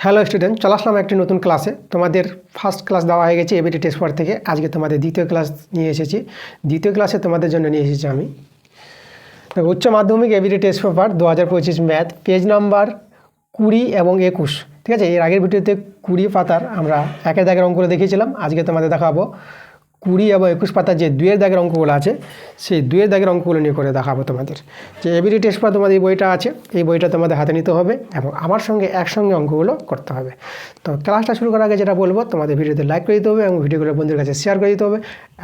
Hello student, চলে আসলাম একটি নতুন ক্লাসে। তোমাদের ফার্স্ট ক্লাস দেওয়া হয়ে গেছে এবিটি টেস্ট পেপার থেকে। আজকে তোমাদের দ্বিতীয় ক্লাস নিয়ে এসেছি। দ্বিতীয় ক্লাসে তোমাদের জন্য নিয়ে এসেছি আমি উচ্চ মাধ্যমিক ABT test paper 2025 math, page number 20 এবং 21। ঠিক আছে, এর আগের ভিডিওতে 20 পাতার আমরা একের দাগের অঙ্কগুলো দেখিয়েছিলাম। আজকে তোমাদের দেখাবো 20 এবং 21 পাতার যে 2-এর দাগের অঙ্কগুলো আছে, সেই 2-এর দাগের অঙ্কগুলো নিয়ে করে দেখাবো তোমাদের। যে এবিটি টেস্ট পেপার তোমাদের এই বইটা আছে, এই বইটা তোমাদের হাতে নিতে হবে এবং আমার সঙ্গে একসঙ্গে অঙ্কগুলো করতে হবে। তো ক্লাসটা শুরু করার আগে যেটা বলবো, তোমাদের ভিডিওতে লাইক করে দিতে হবে এবং ভিডিওগুলো বন্ধুদের কাছে শেয়ার করে দিতে হবে।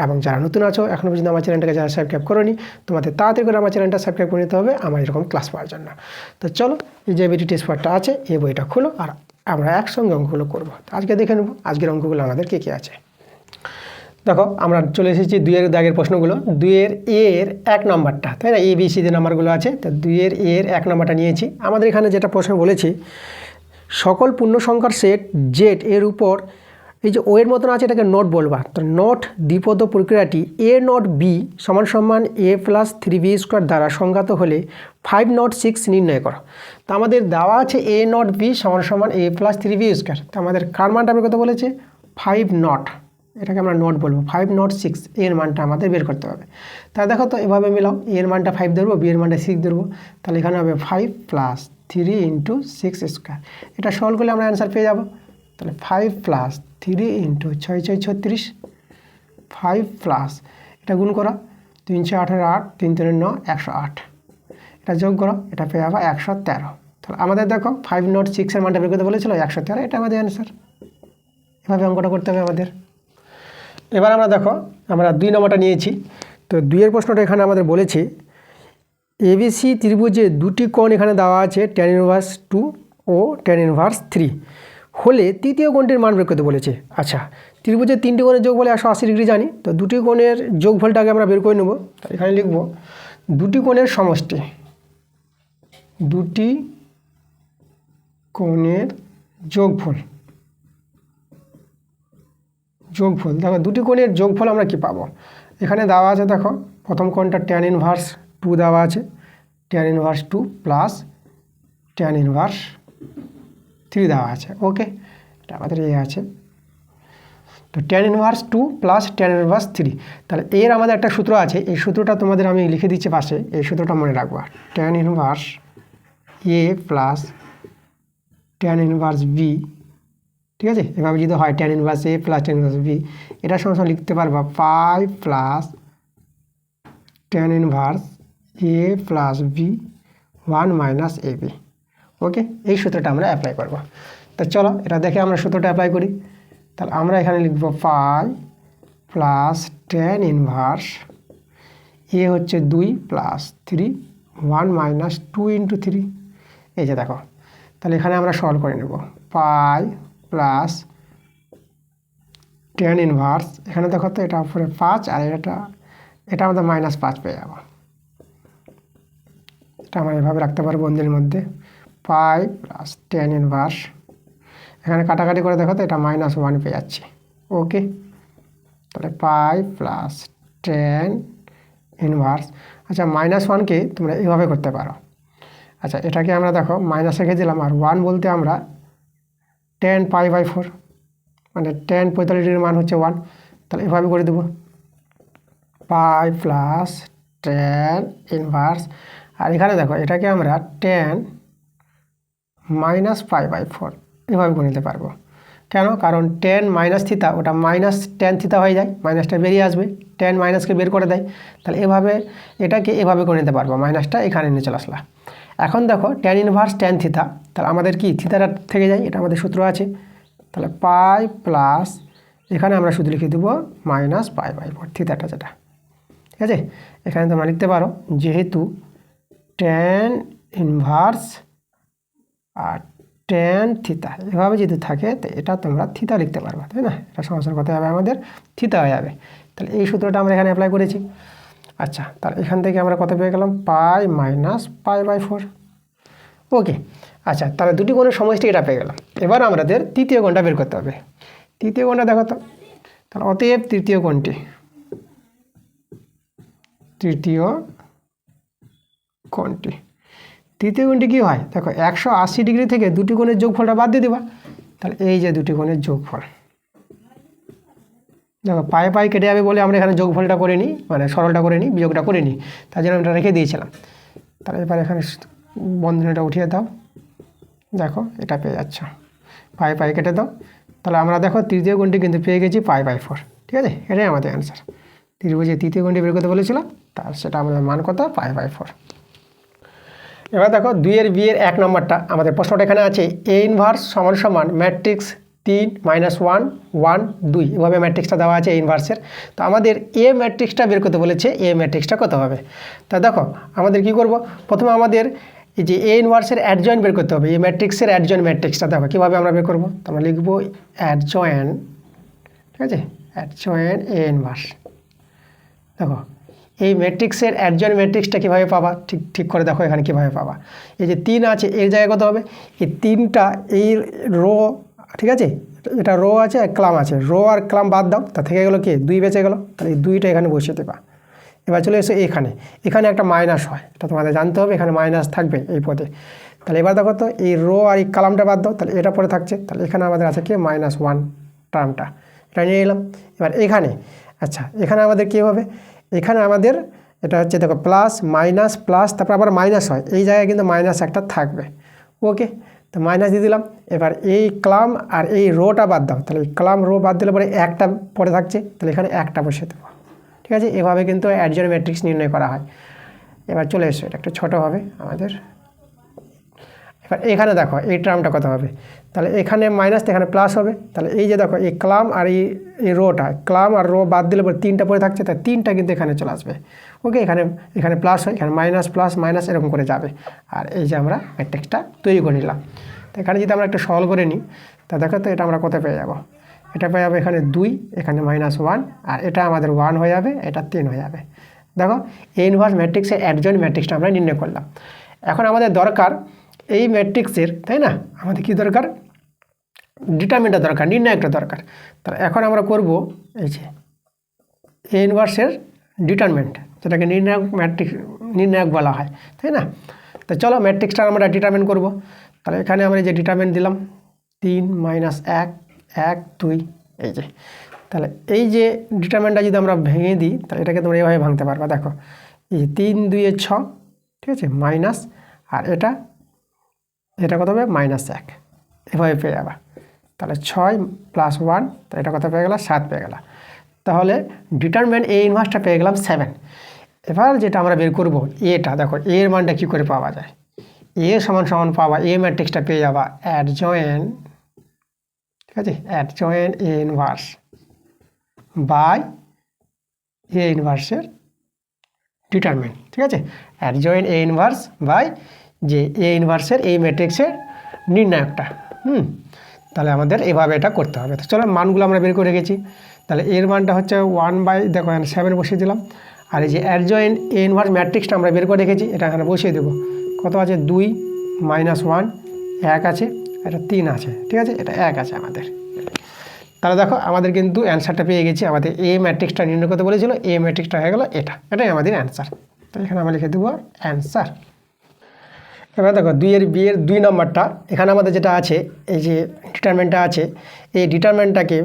এবং যারা নতুন আছো, এখনও পর্যন্ত আমার চ্যানেলটাকে যারা সাবস্ক্রাইব করোনি, তোমাদের তাড়াতাড়ি করে আমার চ্যানেলটা সাবস্ক্রাইব করে নিতে হবে আমার এরকম ক্লাস পাওয়ার জন্য। তো চলো, এই যে এবিটি টেস্ট পেপারটা আছে, এই বইটা খুলো আর আমরা একসঙ্গে অঙ্কগুলো করবো। আজকে দেখে নেবো আজকের অঙ্কগুলো আমাদের কী কী আছে। দেখো, আমরা চলে এসেছি 2-এর দাগের প্রশ্নগুলো। 2-এর এর 1 নম্বরটা, তাই না? ABC যে নাম্বারগুলো আছে, তো 2-এর এর 1 নম্বরটা নিয়েছি। আমাদের এখানে যেটা প্রশ্ন বলেছি, সকল পূর্ণ সংখ্যার সেট জেড এর উপর এই যে ও এর মতন আছে, এটাকে নট বলবা। তো নট দ্বিপদ প্রক্রিয়াটি এ নট বি সমান সমান a + 3b² দ্বারা সংজ্ঞাত হলে 5 নট 6 নির্ণয় করো। তো আমাদের দেওয়া আছে a নট b সমান সমান a + 3b²। তো আমাদের কার মানটা বের করতে বলেছে? 5 নট, এটাকে আমরা নট বলবো। 5 নট 6 এর মানটা আমাদের বের করতে হবে। তাহলে দেখো তো, এভাবে মিলাও। এর মানটা 5 ধরবো, বি এর মানটা 6 ধরবো। তাহলে এখানে হবে 5 + 3 × 6²। এটা সলভ করলে আমরা অ্যান্সার পেয়ে যাবো। তাহলে 5 + 3 × 6 × 36, 5 প্লাস এটা গুণ করো, 3 × 8 = 8, 3 × 3 = 9, 108। এটা যোগ করো, এটা পেয়ে যাবো 113। তাহলে আমাদের দেখো 5 নট 6 এর মানটা বের করতে বলেছিল 113, এটা আমাদের অ্যান্সার। এভাবে অঙ্কটা করতে হবে আমাদের। এবার আমরা দেখো, আমরা 2 নম্বরটা নিয়েছি। তো 2-এর প্রশ্নটা এখানে আমাদের বলেছে এবিসি ত্রিভুজে দুটি কোণ এখানে দেওয়া আছে, tan ইনভার্স 2 ও tan ইনভার্স 3 হলে তৃতীয় কোণটির মান বের করতে বলেছে। আচ্ছা, ত্রিভুজের 3টি কোণের যোগফল 180 ডিগ্রি জানি। তো দুটি কোণের যোগফলটাকে আমরা বের করে নেব। এখানে লিখব দুটি কোণের সমষ্টি, দুটি কোণের যোগফল। দেখো, দুটি কোণের যোগফল আমরা কি পাবো? এখানে দেওয়া আছে, দেখো প্রথম কোণটা tan ইনভার্স 2 দেওয়া আছে, tan ইনভার্স 2 + tan ইনভার্স 3 দেওয়া আছে। ওকে, এটা আমাদের এই আছে। তো tan ইনভার্স 2 + tan ইনভার্স 3। তাহলে এর আমাদের একটা সূত্র আছে, এই সূত্রটা তোমাদের আমি লিখে দিচ্ছি পাশে। এই সূত্রটা মনে রাখবা, tan inverse a + tan inverse b। ঠিক আছে, এভাবে যদি হয় tan inverse a + tan inverse b, এটা সমান লিখতে পারবা 5 + tan inverse a + b 1 - ab। ওকে, এই সূত্রটা আমরা অ্যাপ্লাই করব। তো চলো, এটা দেখে আমরা সূত্রটা অ্যাপ্লাই করি। তাহলে আমরা এখানে লিখব 5 + tan ইনভার্স a হচ্ছে 2 + 3 1 - 2 × 3। এই যে দেখো, তাহলে এখানে আমরা সলভ করে নেব। 5 + tan ইনভার্স, এখানে দেখো তো এটা উপরে 5 আর এটা আমাদের -5 পেয়ে যাব। এটা আমরা এভাবে রাখতে পারবো বন্ধের মধ্যে, 5 + tan ইনভার্স, এখানে কাটাকাটি করে দেখো তো এটা -1 পেয়ে যাচ্ছে। ওকে, তাহলে 5 + tan ইনভার্স। আচ্ছা, -1কে তোমরা এভাবে করতে পারো। আচ্ছা, এটাকে আমরা দেখো মাইনাস রেখে দিলাম, আর 1 বলতে আমরা tan π/4, মানে tan 45 ডিগ্রির মান হচ্ছে 1। তাহলে এভাবে করে দেবো 5 + tan ইনভার্স, আর এখানে দেখো এটাকে আমরা tan -π/4 এভাবে করে নিতে পারবো। কেন? কারণ tan - θ ওটা -tan θ হয়ে যায়, মাইনাসটা বেরিয়ে আসবে, tan মাইনাসকে বের করে দেয়। তাহলে এভাবে এটাকে এভাবে করে নিতে পারবো, মাইনাসটা এখানে নিয়ে চলে আসলা। এখন দেখো tan ইনভার্স tan θ, তাহলে আমাদের কি থিতাটা থেকে যায়, এটা আমাদের সূত্র আছে। তাহলে পাই প্লাস এখানে আমরা শুধু লিখে দেবো -π/4 থিতাটা যেটা। ঠিক আছে, এখানে তোমরা লিখতে পারো যেহেতু tan ইনভার্স আর tan θ এভাবে যদি থাকে, তো এটা তোমরা থিতা লিখতে পারবা, তাই না? এটা সমস্যার কথা হবে আমাদের থিতা হয়ে যাবে। তাহলে এই সূত্রটা আমরা এখানে অ্যাপ্লাই করেছি। আচ্ছা, তাহলে এখান থেকে আমরা কত পেয়ে গেলাম? পাই -π/4। ওকে, আচ্ছা, তাহলে দুটি কোণের সমষ্টি এটা পেয়ে গেলাম। এবার আমাদের তৃতীয় কোণটা বের করতে হবে। তৃতীয় কোণটা দেখো তো, তাহলে অতএব তৃতীয় কোণটি কী হয়? দেখো 180 ডিগ্রি থেকে দুটি কোণের যোগফলটা বাদ দিয়ে দেবা। তাহলে এই যে দুটি কোণের যোগফল, দেখো পায়ে পায়ে কেটে যাবে বলে আমরা এখানে যোগফলটা করে নিই, মানে সরলটা করে নিই, বিয়োগটা করে নিই, তার জন্য আমরা রেখে দিয়েছিলাম। তাহলে এবার এখানে বন্ধনীটা উঠিয়ে দাও, দেখো এটা পেয়ে যাচ্ছ, পায়ে পায়ে কেটে দাও। তাহলে আমরা দেখো তৃতীয় কোণটি কিন্তু পেয়ে গেছি π/4, ঠিক আছে, এটাই আমাদের অ্যান্সার। ত্রিভুজের তৃতীয় কোণটি বের করতে বলেছিল, তার সেটা আমাদের মান কত, π/4। এবার দেখো 2 B এর 1 নম্বরটা আমাদের প্রশ্নটা এখানে আছে, A ইনভার্স সমান সমান ম্যাট্রিক্স 3 -1 1 2, এভাবে ম্যাট্রিক্সটা দেওয়া আছে A ইনভার্সের। তো আমাদের এ ম্যাট্রিক্সটা বের করতে বলেছে, এ ম্যাট্রিক্সটা কত হবে। তা দেখো আমাদের কি করব, প্রথমে আমাদের এই যে A ইনভার্সের অ্যাডজয়েন্ট বের করতে হবে। এই ম্যাট্রিক্সের অ্যাডজয়েন্ট ম্যাট্রিক্সটা দেখো কীভাবে আমরা বের করবো, তো আমরা লিখব অ্যাডজয়েন্ট, ঠিক আছে, অ্যাডজয়েন্ট A ইনভার্স। দেখো এই ম্যাট্রিক্সের অ্যাডজয়েন্ট ম্যাট্রিক্সটা কীভাবে পাবা, ঠিক করে দেখো এখানে কীভাবে পাবা। এই যে 3 আছে এর জায়গায় কত হবে, এই 3টা এই রো, ঠিক আছে, এটা রো আছে আর ক্লাম আছে, রো আর ক্লাম বাদ দাও, তা থেকে গেলো কি 2 বেঁচে গেলো, তাহলে এই 2টা এখানে বসিয়ে দেবা। এবার চলে এসে এখানে একটা মাইনাস হয়, এটা তোমাদের জানতে হবে, এখানে মাইনাস থাকবে এই পদে। তাহলে এবার দেখো তো এই রো আর এই কলামটা বাদ দাও, তাহলে এটা পরে থাকছে, তাহলে এখানে আমাদের আছে কি -1 টার্মটা, এটা নিয়ে এলাম। এবার এখানে আচ্ছা এখানে আমাদের কী হবে, এখানে আমাদের এটা হচ্ছে দেখো প্লাস মাইনাস প্লাস, তারপর আবার মাইনাস হয়, এই জায়গায় কিন্তু মাইনাস একটা থাকবে, ওকে, তো মাইনাস দিয়ে দিলাম। এবার এই ক্লাম আর এই রোটা বাদ দাও, তাহলে এই ক্লাম রো বাদ দিলে পরে একটা পরে থাকছে, তাহলে এখানে একটা বসিয়ে দেবো, ঠিক আছে। এভাবে কিন্তু অ্যাডজয়েন্ট ম্যাট্রিক্স নির্ণয় করা হয়। এবার চলে এসো, এটা একটু ছোটো হবে আমাদের। এবার এখানে দেখো এই টার্মটা কত হবে, তাহলে এখানে মাইনাস, এখানে প্লাস হবে, তাহলে এই যে দেখো এই ক্লাম আর এই রোটা, ক্লাম আর রো বাদ দিলে পরে 3টা পরে থাকছে, তাই 3টা কিন্তু এখানে চলে আসবে, ওকে। এখানে প্লাস হয়, এখানে মাইনাস প্লাস মাইনাস এরকম করে যাবে, আর এই যে আমরা ম্যাট্রিক্সটা তৈরি করে নিলাম। তো এখানে যদি আমরা একটা সলভ করে নিই, তা দেখো তো এটা আমরা কত পেয়ে যাব, এটা পেয়ে যাবে এখানে 2, এখানে -1, আর এটা আমাদের 1 হয়ে যাবে, এটা 3 হয়ে যাবে। দেখো এ ইনভার্স ম্যাট্রিক্সের অ্যাডজয়েন্ট ম্যাট্রিক্সটা আমরা নির্ণয় করলাম। এখন আমাদের দরকার এই ম্যাট্রিক্সের, তাই না, আমাদের কি দরকার, ডিটারমিনেন্টটা দরকার, নির্ণায়কটা দরকার। তাহলে এখন আমরা করব এই যে এ ইনভার্সের ডিটারমিনেন্ট, যেটাকে নির্ণায়ক বলা হয়, তাই না। তো চলো ম্যাট্রিক্সটা আমরা ডিটারমিন করব। তাহলে এখানে আমরা যে ডিটারমিন দিলাম 3 -1 1 2, এই যে, তাহলে এই যে ডিটারমিনেন্টটা যদি আমরা ভেঙে দিই, তাহলে এটাকে তোমরা এভাবে ভাঙতে পারবা। দেখো এই 3 2 6, ঠিক আছে, মাইনাস, আর এটা কত হবে -1, এভাবে পেয়ে যাবা। তাহলে 6 + 1, তো এটা কত পেয়ে গেল, 7 পেয়ে গেল। তাহলে ডিটারমিনেন্ট এ ইনভার্সটা পেয়ে গেলাম 7। এবার যেটা আমরা বের করব এটা, দেখো এর মানটা কী করে পাওয়া যায়, এ সমান পাওয়া, এ ম্যাট্রিক্সটা পেয়ে যাবা অ্যাডজয়েন্ট, ঠিক আছে, adjoint A inverse by A ইনভার্সের ডিটারমিনেন্ট, ঠিক আছে, অ্যাডজয়েন্ট এ ইনভার্স বাই যে এ ইনভার্সের এই ম্যাট্রিক্সের নির্ণায়কটা। তাহলে আমাদের এভাবে এটা করতে হবে। তো চলো মানগুলো আমরা বের করে রেখেছি। তাহলে এর মানটা হচ্ছে 1 দেখো এখানে 7 বসিয়ে দিলাম, আর এই যে অ্যাডজয়েন্ট এ ইনভার্স ম্যাট্রিক্সটা আমরা বের করে রেখেছি, এটা এখানে বসিয়ে দেবো। কত আছে, 2 -1 1 আছে, এটা 3 আছে, ঠিক আছে, এটা 1 আছে আমাদের। তাহলে দেখো আমাদের কিন্তু অ্যান্সারটা পেয়ে গেছি। আমাদের এ ম্যাট্রিক্সটা নির্ণয় করতে বলেছিল, এ ম্যাট্রিক্সটা হয়ে গেলো এটাই আমাদের অ্যান্সার। তো এখানে আমরা লিখে দেবো অ্যান্সার। এবার দেখো 2 B এর 2 নম্বরটা, এখানে আমাদের যেটা আছে এই যে ডিটারমিনেন্টটা আছে, এই ডিটারমিনেন্টটাকে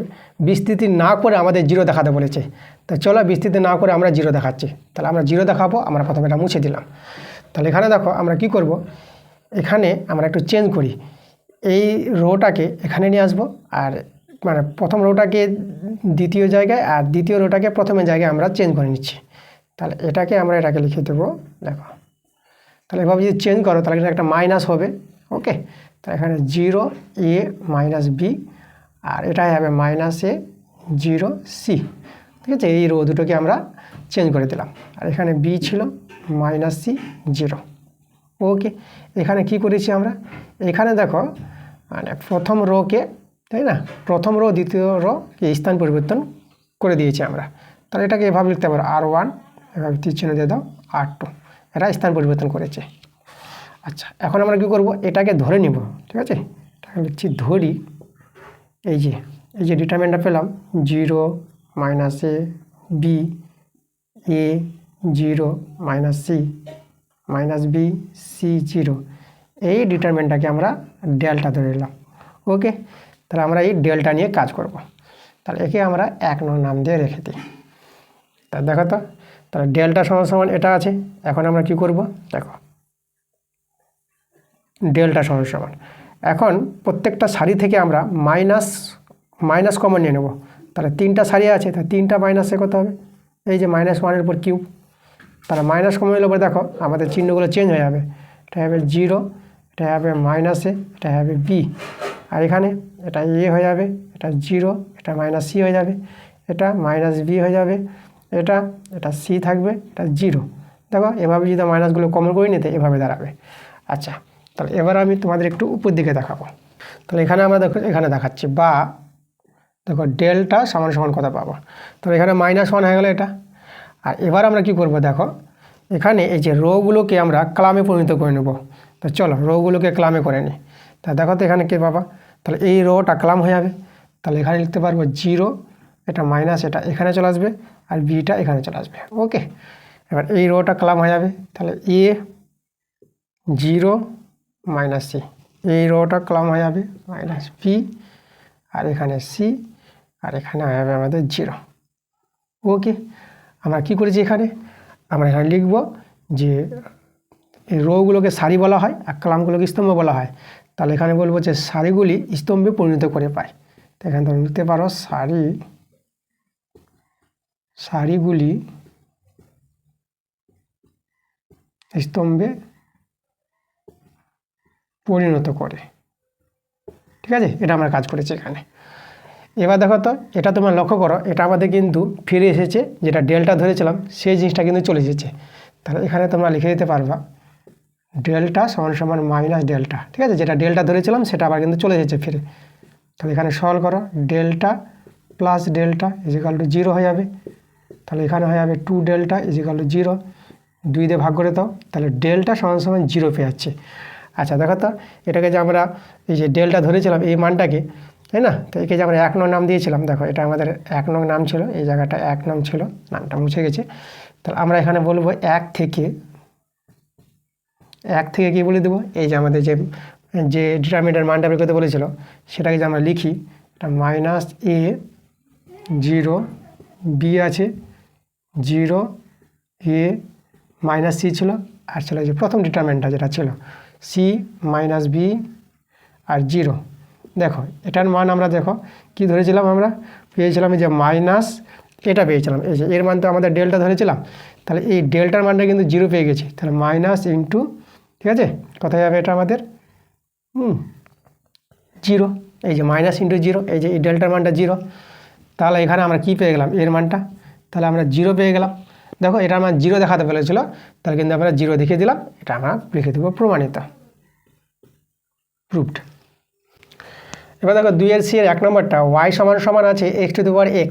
বিস্তৃতি না করে আমাদের 0 দেখাতে বলেছে। তো চলো বিস্তৃতি না করে আমরা 0 দেখাচ্ছি। তাহলে আমরা 0 দেখাবো, আমরা প্রথমে এটা মুছে দিলাম। তাহলে এখানে দেখো আমরা কি করব, এখানে আমরা একটু চেঞ্জ করি, এই রোটাকে এখানে নিয়ে আসবো, আর মানে প্রথম রোটাকে দ্বিতীয় জায়গায় আর দ্বিতীয় রোটাকে প্রথমের জায়গায় আমরা চেঞ্জ করে নিচ্ছি। তাহলে এটাকে লিখে দেবো, দেখো তাহলে এভাবে যদি চেঞ্জ করো তাহলে কিন্তু একটা মাইনাস হবে, ওকে। তাহলে এখানে 0 A - B, আর এটাই হবে -A 0 C, ঠিক আছে, এই রো দুটোকে আমরা চেঞ্জ করে দিলাম। আর এখানে B ছিল -C 0, ওকে। এখানে কি করেছি আমরা, এখানে দেখো মানে প্রথম রোকে, তাই না, প্রথম রো দ্বিতীয় রোকে স্থান পরিবর্তন করে দিয়েছি আমরা। তাহলে এটাকে এভাবে লিখতে পারো R1, এভাবে তীর চিহ্ন দিয়ে দাও, R2, এরা স্থান পরিবর্তন করেছে। আচ্ছা এখন আমরা কী করব, এটাকে ধরে নিব, ঠিক আছে, এটাকে লিখছি ধরি। এই যে ডিটারমিনেন্টটা পেলাম 0 -A B A 0 -C -B C 0, এই ডিটারমিনেন্টটাকে আমরা ডেল্টা ধরে নিলাম, ওকে। তাহলে আমরা এই ডেল্টা নিয়ে কাজ করব। তাহলে একে আমরা 1 নং নাম দিয়ে রেখে দিই। তা দেখো তো, তাহলে ডেল্টা সমান সমান এটা আছে। এখন আমরা কি করব দেখো, ডেল্টা সমান সমান এখন প্রত্যেকটা সারি থেকে আমরা মাইনাস কমন নিয়ে নেব। তাহলে 3টা সারি আছে, তাহলে 3টা মাইনাসে কত হবে, এই যে -1 উপর কিউব। তাহলে মাইনাস কমন এলে পরে দেখো আমাদের চিহ্নগুলো চেঞ্জ হয়ে যাবে। এটা হবে 0, এটা হবে -a, এটা হবে b, আর এখানে এটা a হয়ে যাবে, এটা 0, এটা -c হয়ে যাবে, এটা -b হয়ে যাবে, এটা c থাকবে, এটা 0। দেখো এভাবে যদি মাইনাসগুলো কমন করে নিতে এভাবে দাঁড়াবে। আচ্ছা, তাহলে এবার আমি তোমাদের একটু উপর দিকে দেখাবো। তাহলে এখানে আমরা দেখো এখানে দেখাচ্ছি, বা দেখো ডেল্টা সমান সমান কত পাবো। তাহলে এখানে -1 হয়ে গেল এটা। আর এবার আমরা কি করব দেখো, এখানে এই যে রোগুলোকে আমরা ক্লামে পরিণত করে নেব। তো চলো রোগুলোকে ক্লামে করে নিই। তা দেখো তো এখানে কে পাবা, তাহলে এই রোটা ক্লাম হয়ে যাবে। তাহলে এখানে লিখতে পারবো 0, এটা মাইনাস, এটা এখানে চলে আসবে, আর বিটা এখানে চলে আসবে। ওকে, এবার এই রোটা ক্লাম হয়ে যাবে। তাহলে a 0 - c, এই রোটা ক্লাম হয়ে যাবে, -b, আর এখানে c, আর এখানে হয়ে যাবে আমাদের 0। ওকে, আমরা কি করেছি এখানে, আমরা এখানে লিখব যে এই রোগুলোকে সারি বলা হয় আর কলামগুলোকে স্তম্ভ বলা হয়। তাহলে এখানে বলবো যে সারিগুলি স্তম্ভে পরিণত করে পায়। তো এখানে তোমরা লিখতে পারো সারিগুলি স্তম্ভে পরিণত করে। ঠিক আছে, এটা আমরা কাজ করেছি এখানে। এবার দেখো তো, এটা তোমরা লক্ষ্য করো, এটা আমাদের কিন্তু ফিরে এসেছে, যেটা ডেল্টা ধরেছিলাম সেই জিনিসটা কিন্তু চলে এসেছে। তাহলে এখানে তোমরা লিখে দিতে পারবা ডেল্টা সমান সমান মাইনাস ডেল্টা। ঠিক আছে, যেটা ডেল্টা ধরেছিলাম সেটা আবার কিন্তু চলে এসেছে ফিরে। তাহলে এখানে সলভ করো, delta plus delta equal to 0 হয়ে যাবে। তাহলে এখানে হয়ে যাবে 2 ডেল্টা ইজিক্যাল টু 0, 2 দিয়ে ভাগ করে দাও, তাহলে ডেল্টা সমান সমান 0 পেয়ে যাচ্ছে। আচ্ছা দেখো তো, এটাকে যে আমরা এই যে ডেল্টা ধরেছিলাম এই মানটাকে, তাই না, তো একে যে আমরা 1 নং নাম দিয়েছিলাম, দেখো এটা আমাদের 1 নং নাম ছিল, এই জায়গাটা 1 নং ছিল, নামটা মুছে গেছে। তাহলে আমরা এখানে বলবো 1 থেকে কি বলে দেবো, এই যে আমাদের যে ডিটারমিনেন্টের মানটা বের করতে বলেছিল সেটাকে যে আমরা লিখি, এটা -a 0 b আছে 0 a -c ছিল, আর ছিল যে প্রথম ডিটারমিনেন্টটা যেটা ছিল c - b আর 0। দেখো এটার মান আমরা দেখো কি ধরেছিলাম, আমরা পেয়েছিলাম এই যে মাইনাস, এটা পেয়েছিলাম, এই যে এর মান তো আমাদের ডেল্টা ধরেছিলাম, তাহলে এই ডেল্টার মানটা কিন্তু 0 পেয়ে গেছি। তাহলে মাইনাস ইন্টু, ঠিক আছে, কোথায় যাবে এটা আমাদের 0, এই যে মাইনাস ইন্টু 0, এই যে এই ডেল্টার মানটা 0। তাহলে এখানে আমরা কি পেয়ে গেলাম, এর মানটা, তাহলে আমরা 0 পেয়ে গেলাম। দেখো এটার মান 0 দেখাতে বলেছিল, তাহলে কিন্তু আমরা 0 দেখিয়ে দিলাম, এটা আমরা লিখে দেবো প্রমাণিত, প্রুভড। এবার দেখো 2 C এর 1 নম্বরটা, y সমান সমান আছে x⁴x,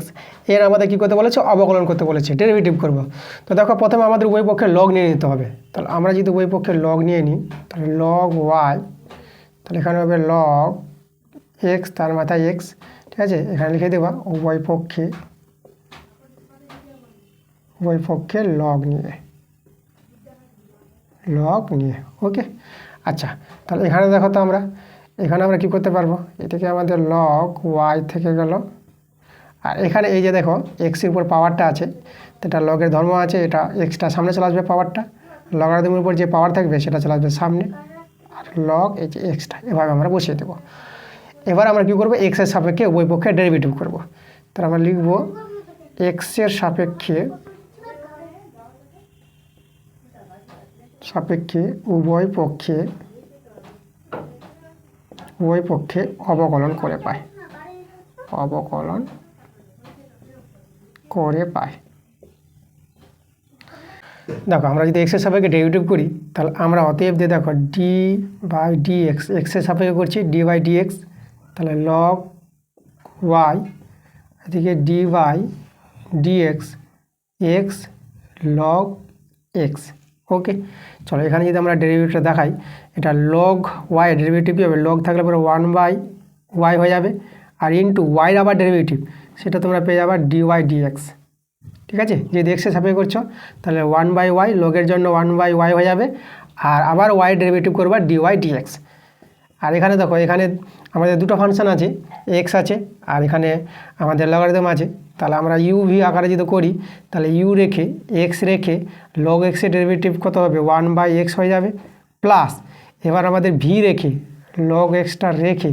এর আমাদের কী করতে বলেছে, অবকলন করতে বলেছে, ডেরিভেটিভ করব। তো দেখো প্রথমে আমাদের উভয় পক্ষের লগ নিয়ে নিতে হবে। তাহলে আমরা যদি উভয় পক্ষের লগ নিয়ে নিই, তাহলে লগ y, তাহলে এখানে হবে লগ x, তার মাথায় x, ঠিক আছে, এখানে লিখে দেবা উভয় পক্ষে লগ নিয়ে। ওকে, আচ্ছা তাহলে এখানে দেখো তো এখানে আমরা কী করতে পারবো, এটাকে আমাদের লগ y থেকে গেল, আর এখানে এই যে দেখো এক্সের উপর পাওয়ারটা আছে, এটা লগের ধর্ম আছে, এটা এক্সটা সামনে চলে আসবে, পাওয়ারটা লগারিদমের উপর যে পাওয়ার থাকবে সেটা চলে আসবে সামনে, আর লগ এই যে এক্সটা এভাবে আমরা বসিয়ে দেবো। এবার আমরা কী করবো, এক্সের সাপেক্ষে উভয় পক্ষে ডেরিভেটিভ করব। তাহলে আমরা লিখব এক্সের সাপেক্ষে উভয় পক্ষে অবকলন করে পায়। দেখো আমরা যদি এক্সের সাপেক্ষে ডেরিভেটিভ করি, তাহলে আমরা অতএব দিয়ে দেখো d/dx, এক্সের সাপেক্ষে করছি d/dx, তাহলে লগ y, এদিকে d/dx x log x। ওকে, চলো এখানে যদি আমরা ডেরিভেটিভটা দেখাই, এটা লগ y ডেরিভেটিভ হবে, লগ থাকলে পরে 1/y হয়ে যাবে, আর ইন্টু ওয়াইর আবার ডেরিভেটিভ সেটা তোমরা পেয়ে যাবে dy/dx। ঠিক আছে, যদি এক্সের সাপেক্ষে করছো তাহলে 1/y, লগের জন্য 1/y হয়ে যাবে, আর আবার ওয়াই ডেরিভেটিভ করবা dy/dx। আর এখানে দেখো এখানে আমাদের দুটো ফাংশন আছে, এক্স আছে আর এখানে আমাদের লগারিদম আছে। তাহলে আমরা ইউ ভি আকারে যদি করি তাহলে ইউ রেখে এক্স রেখে লগ এক্সের ডেরিভেটিভ কত হবে 1/x হয়ে যাবে, প্লাস এবার আমাদের ভি রেখে লগ এক্সটা রেখে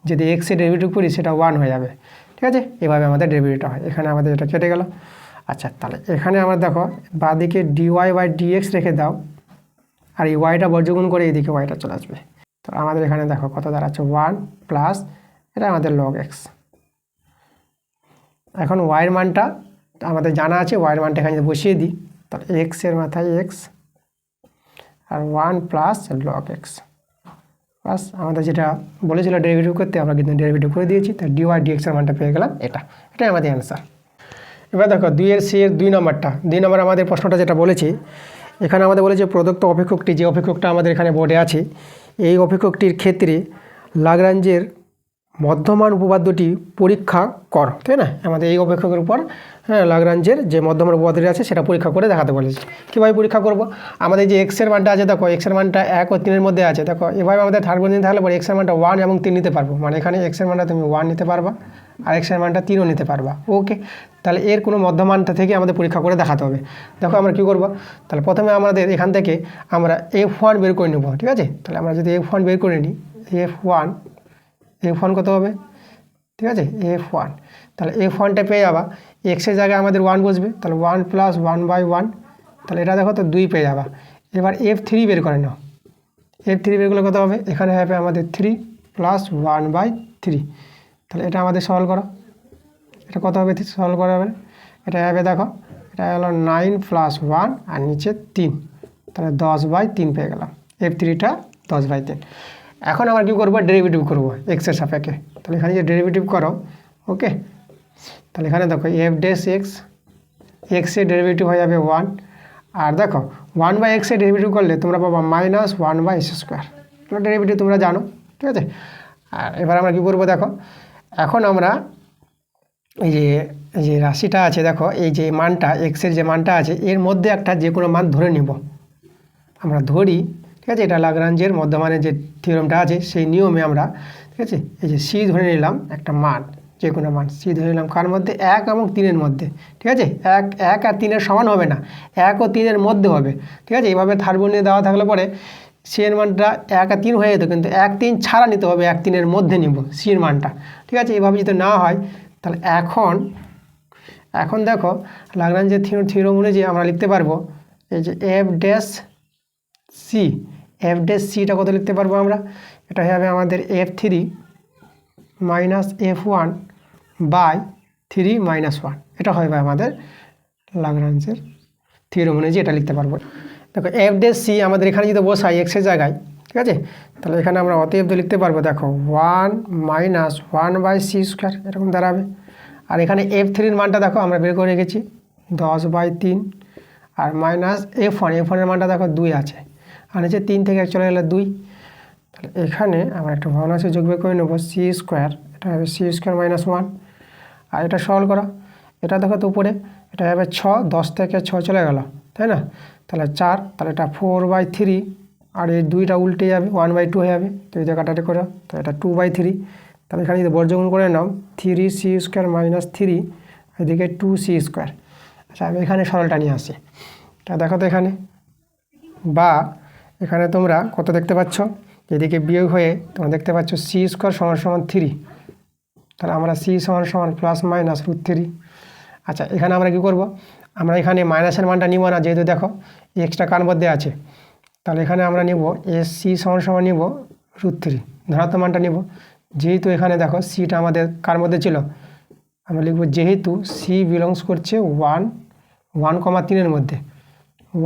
যদি এক্সের ডেরিভেটিভ করি সেটা 1 হয়ে যাবে। ঠিক আছে, এভাবে আমাদের ডেরিভেটিভটা হয়। এখানে আমাদের এটা কেটে গেল। আচ্ছা, তাহলে এখানে আমরা দেখো বাঁদিকে dy/dx রেখে দাও আর এই ওয়াইটা বর্গগুণ করে এইদিকে ওয়াইটা চলে আসবে। তো আমাদের এখানে দেখো কত দাঁড়াচ্ছে 1 প্লাস এটা আমাদের লগ এক্স। এখন ওয়াইয়ের মানটা আমাদের জানা আছে, ওয়াইয়ের মানটা এখানে বসিয়ে দিই, তাহলে এক্সের মাথায় এক্স আর 1 প্লাস লগ এক্স প্লাস আমাদের যেটা বলেছিল ডেরিভেটিভ করতে আমরা কিন্তু ডেরিভেটিভ করে দিয়েছি। তাই dy/dx এর মানটা পেয়ে গেলাম, এটাই আমাদের অ্যান্সার। এবার দেখো 2 এর 2 নম্বরটা, 2 নম্বর আমাদের প্রশ্নটা যেটা বলেছি এখানে আমাদের বলেছে প্রদত্ত অপেক্ষকটি, যে অপেক্ষকটা আমাদের এখানে বোর্ডে আছে, এই অপেক্ষকটির ক্ষেত্রে লাগরাঞ্জের মধ্যমান উপপাদ্যটি পরীক্ষা কর, তাই না? আমাদের এই অপেক্ষকের উপর লাগরাঞ্জের যে মধ্যমান উপপাদ্যটি আছে সেটা পরীক্ষা করে দেখাতে বলেছে। কীভাবে পরীক্ষা করব? আমাদের যে এক্সের মানটা আছে দেখো, এক্সের মানটা 1 ও 3 এর মধ্যে আছে। দেখো এভাবে আমাদের থার্ড বন্ধনী থাকলে পরে এক্সের মানটা 1 এবং 3 নিতে পারবো, মানে এখানে এক্সের মানটা তুমি 1 নিতে পারবা আর এক্সের মানটা 3ও নিতে পারবা। ওকে, তাহলে এর কোনো মধ্যমানটা থেকে আমাদের পরীক্ষা করে দেখাতে হবে। দেখো আমরা কী করব, তাহলে প্রথমে আমাদের এখান থেকে আমরা f1 বের করে নেব। ঠিক আছে, তাহলে আমরা যদি f1 বের করে নিই, f1 কত হবে? ঠিক আছে, f1, তাহলে f1টা পেয়ে যাবা, এক্সের জায়গায় আমাদের 1 বসবে, তাহলে 1 প্লাস 1/1, তাহলে এটা দেখো তো 2 পেয়ে যাবা। এবার f3 বের করে নাও, f3 বের করলে কত হবে? এখানে হবে আমাদের 3 প্লাস 1/3, তাহলে এটা আমাদের সলভ করো, এটা কত হবে সলভ করা হবে? এটা হবে দেখো, এটা হলো 9 প্লাস 1 আর নিচে 3, তাহলে 10/3 পেয়ে গেলাম, f3টা 10/3। এখন আমরা কী করবো? ডেরিভেটিভ করবো এক্সের সাপেক্ষে। তাহলে এখানে যে ডেরিভেটিভ করো, ওকে, তাহলে এখানে দেখো f'(x), এক্সের ডেরিভেটিভ হয়ে যাবে 1, আর দেখো 1/x এর ডেরিভেটিভ করলে তোমরা পাবা -1/s²। ডেরিভেটিভ তোমরা জানো, ঠিক আছে। আর এবার আমরা কী করবো দেখো, এখন আমরা এই যে রাশিটা আছে দেখো, এই যে মানটা এক্সের যে মানটা আছে এর মধ্যে একটা যে কোনো মান ধরে নিব, আমরা ধরি। ঠিক আছে, এটা লাগরাঞ্জের মধ্যমানের যে থিওরেমটা আছে সেই নিয়মে আমরা, ঠিক আছে, এই যে সি ধরে নিলাম একটা মান, যে কোনো মান সি ধরে নিলাম কার মধ্যে? 1 এবং 3-এর মধ্যে। ঠিক আছে, 1 আর 3-এর সমান হবে না, 1 ও 3-এর মধ্যে হবে। ঠিক আছে, এইভাবে থার্ড বর্ণে দেওয়া থাকলে পরে সি এর মানটা 1 আর 3 হয়ে যেত, কিন্তু 1, 3 ছাড়া নিতে হবে, 1, 3-এর মধ্যে নিব সি এর মানটা। ঠিক আছে, এইভাবে যদি না হয় তাহলে এখন দেখো লাগরাঞ্জের থিওরেম অনুযায়ী আমরা লিখতে পারবো এই যে f'(c)টা কত লিখতে পারবো আমরা? এটা হবে আমাদের f3 মাইনাস f1/3 মাইনাস 1, এটা হবে আমাদের লাগরাঞ্জের থিওরেম অনুযায়ী এটা লিখতে পারবো। দেখো f'(c) আমাদের এখানে যদি বসাই এক্সের জায়গায়, ঠিক আছে, তাহলে এখানে আমরা অতএব লিখতে পারবো দেখো 1 মাইনাস 1/c², এরকম দাঁড়াবে। আর এখানে f3-এর মানটা দেখো আমরা বের করে রেখেছি 10/3, আর মাইনাস f1-এর মানটা দেখো 2 আছে, আর নিচে 3 থেকে চলে গেলে 2, তাহলে এখানে আমরা একটা ভগ্নাংশে যোগ বের করে নেবো c², এটা হবে c² মাইনাস 1, আর এটা সরল করা, এটা দেখো তো উপরে এটা হবে 6, 10 থেকে 6 চলে গেল, তাই না? তাহলে 4, তাহলে এটা 4/3, আর এই 2টা উল্টে যাবে 1/2 হয়ে যাবে, তো এই জায়গাটাতে করে, তো এটা 2/3, তাহলে এখানে যদি বর্গমূল করে নাও 3c² মাইনাস 3, এদিকে 2c²। আচ্ছা, আমি এখানে সরলটা নিয়ে আসি, তা দেখো তো এখানে, বা এখানে তোমরা কত দেখতে পাচ্ছ, এদিকে বিয়োগ হয়ে তোমরা দেখতে পাচ্ছ c² = 3, তাহলে আমরা c = প্লাস মাইনাস √3। আচ্ছা, এখানে আমরা কি করব? আমরা এখানে মাইনাসের মানটা নিব না, যেহেতু দেখো এক্সটা কার মধ্যে আছে, তাহলে এখানে আমরা নিব c = নিব √3, ধনাত্মক মানটা নিব। যেহেতু এখানে দেখো সিটা আমাদের কার মধ্যে ছিল, আমরা লিখব যেহেতু সি বিলংস করছে 1,3-এর মধ্যে,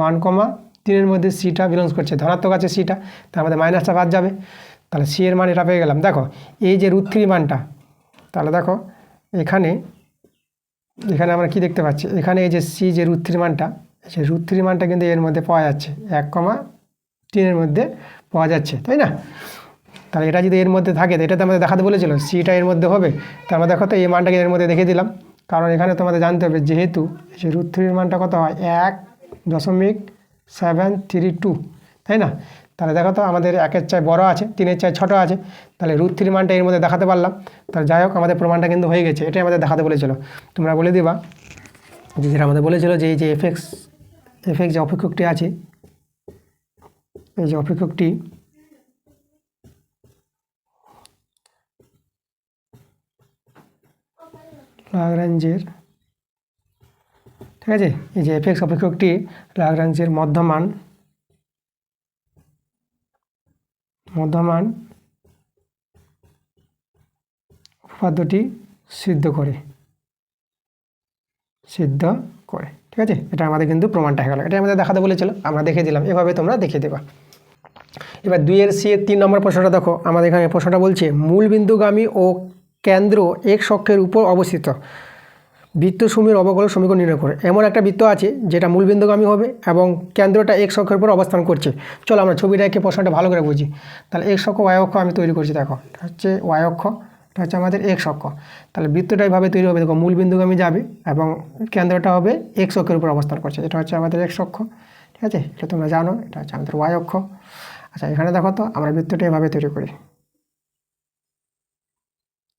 1,3-এর মধ্যে সিটা বিলংস করছে, ধনাত্মক আছে সিটা, তার মধ্যে মাইনাসটা বাদ যাবে, তাহলে সি এর মান এটা পেয়ে গেলাম। দেখো এই যে √3 মানটা, তাহলে দেখো এখানে আমরা কি দেখতে পাচ্ছি, এখানে এই যে সি যে √3 মানটা, সেই √3 মানটা কিন্তু এর মধ্যে পাওয়া যাচ্ছে, 1,3-এর মধ্যে পাওয়া যাচ্ছে, তাই না? তাহলে এটা যদি এর মধ্যে থাকে, তো এটা তো আমাদের দেখাতে বলেছিল সিটা এর মধ্যে হবে, তার মানে দেখো তো এই মানটাকে এর মধ্যে দেখে দিলাম, কারণ এখানে তোমাদের জানতে হবে যেহেতু যে √3-এর মানটা কত হয় 1.732, তাই না? তাহলে দেখো তো আমাদের 1-এর চাই বড় আছে, 3-এর চাই ছোট আছে, তাহলে √3 মানটা এর মধ্যে দেখাতে পারলাম। তাহলে যাই হোক আমাদের প্রমাণটা কিন্তু হয়ে গেছে, এটাই আমাদের দেখাতে বলেছিল। তোমরা বলে দিবা যে যেটা আমাদের বলেছিল যে এই যে এফএক্স যে অপেক্ষকটি আছে, এই যে অপেক্ষকটি লাগরাঞ্জের, ঠিক আছে, এই যে এফএক্স অপেক্ষকটি লাগরাঞ্জের মধ্যমান উপপাদ্যটি সিদ্ধ করে, ঠিক আছে। এটা আমাদের কিন্তু প্রমাণটা হয়ে গেল, এটা আমাদের দেখাতে বলেছিল, আমরা দেখে দিলাম, এভাবে তোমরা দেখে দেবা। এবার 2-এর C-এর 3 নম্বর প্রশ্নটা দেখো, আমাদের এখানে প্রশ্নটা বলছে মূলবিন্দুগামী ও কেন্দ্র x অক্ষের উপর অবস্থিত বৃত্তসমূহের অবকলন সমীকরণ নির্ণয় করে। এমন একটা বৃত্ত আছে যেটা মূলবিন্দুগামী হবে এবং কেন্দ্রটা x অক্ষের উপর অবস্থান করছে। চলো আমরা ছবিটা এঁকে প্রশ্নটা ভালো করে বুঝি। তাহলে x অক্ষ y অক্ষ আমি তৈরি করছি, দেখো এটা হচ্ছে y অক্ষ, এটা হচ্ছে আমাদের x অক্ষ। তাহলে বৃত্তটা এইভাবে তৈরি হবে, দেখো মূলবিন্দুগামী যাবে এবং কেন্দ্রটা হবে x অক্ষের উপর অবস্থান করছে, এটা হচ্ছে আমাদের x অক্ষ, ঠিক আছে, এটা তোমরা জানো, এটা হচ্ছে আমাদের y অক্ষ। আচ্ছা এখানে দেখো তো আমরা বৃত্তটা এভাবে তৈরি করি,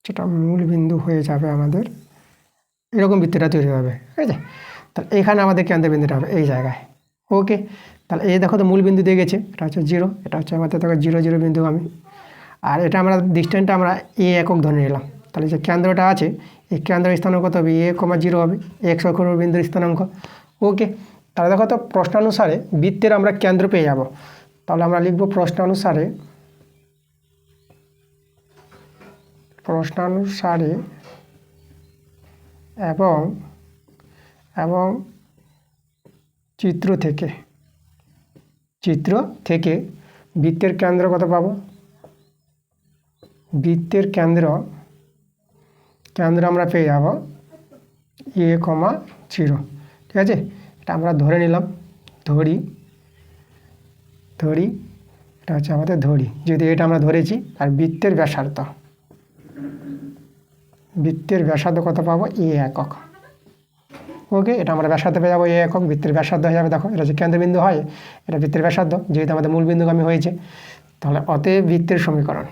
যেটা মূলবিন্দু হয়ে যাবে আমাদের, এরকম বৃত্তটা তৈরি হবে, ঠিক আছে। তাহলে এখানে আমাদের কেন্দ্রবিন্দুটা হবে এই জায়গায়, ওকে। তাহলে এই দেখো তো মূলবিন্দু দিয়ে গেছে, এটা হচ্ছে 0, এটা হচ্ছে আমাদের দেখো 0 0 বিন্দু আমি, আর এটা আমরা ডিস্টেন্সটা আমরা a একক ধরে নিলাম। তাহলে যে কেন্দ্রটা আছে এই কেন্দ্রের স্থানাঙ্ক কত হবে, a,0 হবে, x অক্ষর বিন্দুর স্থানাঙ্ক, ওকে। তাহলে দেখো তো প্রশ্নানুসারে বৃত্তের আমরা কেন্দ্র পেয়ে যাব। তাহলে আমরা লিখব প্রশ্নানুসারে এবং চিত্র থেকে বৃত্তের কেন্দ্র কত পাবো, বৃত্তের কেন্দ্র আমরা পেয়ে যাব a,0, ঠিক আছে। এটা আমরা ধরে নিলাম, ধরি, এটা হচ্ছে আমাদের ধরি, যদি এটা আমরা ধরেছি। আর বৃত্তের ব্যাসার্ধ কত পাবো, a একক, ওকে। এটা আমরা ব্যাসার্ধ পেয়ে যাবো a একক, বৃত্তের ব্যাসার্ধ হয়ে যাবে, দেখো এটা যে কেন্দ্রবিন্দু হয় এটা বৃত্তের ব্যাসার্ধ, যেহেতু আমাদের মূলবিন্দুগামী হয়েছে। তাহলে অতএব বৃত্তের সমীকরণ,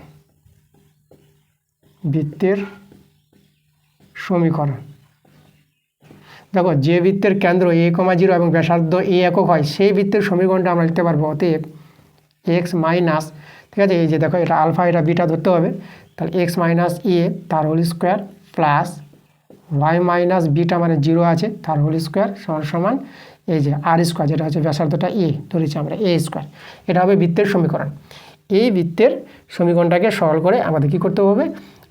দেখো যে বৃত্তের কেন্দ্র a,0 এবং ব্যাসার্ধ a একক হয় সেই বৃত্তের সমীকরণটা আমরা লিখতে পারবো অতএব x মাইনাস, ঠিক আছে, এই যে দেখো এটা আলফা এটা বিটা ধরতে হবে, তাহলে x মাইনাস a তার whole square plus y minus beta মানে 0 আছে তার হোল স্কোয়ার সমান এই যে r স্কোয়ার, যেটা হচ্ছে ব্যাসার্ধটা a ধরেছি আমরা a স্কোয়ার। এটা হবে বৃত্তের সমীকরণ। এই বৃত্তের সমীকরণটাকে সরল করে আমাদের কী করতে হবে,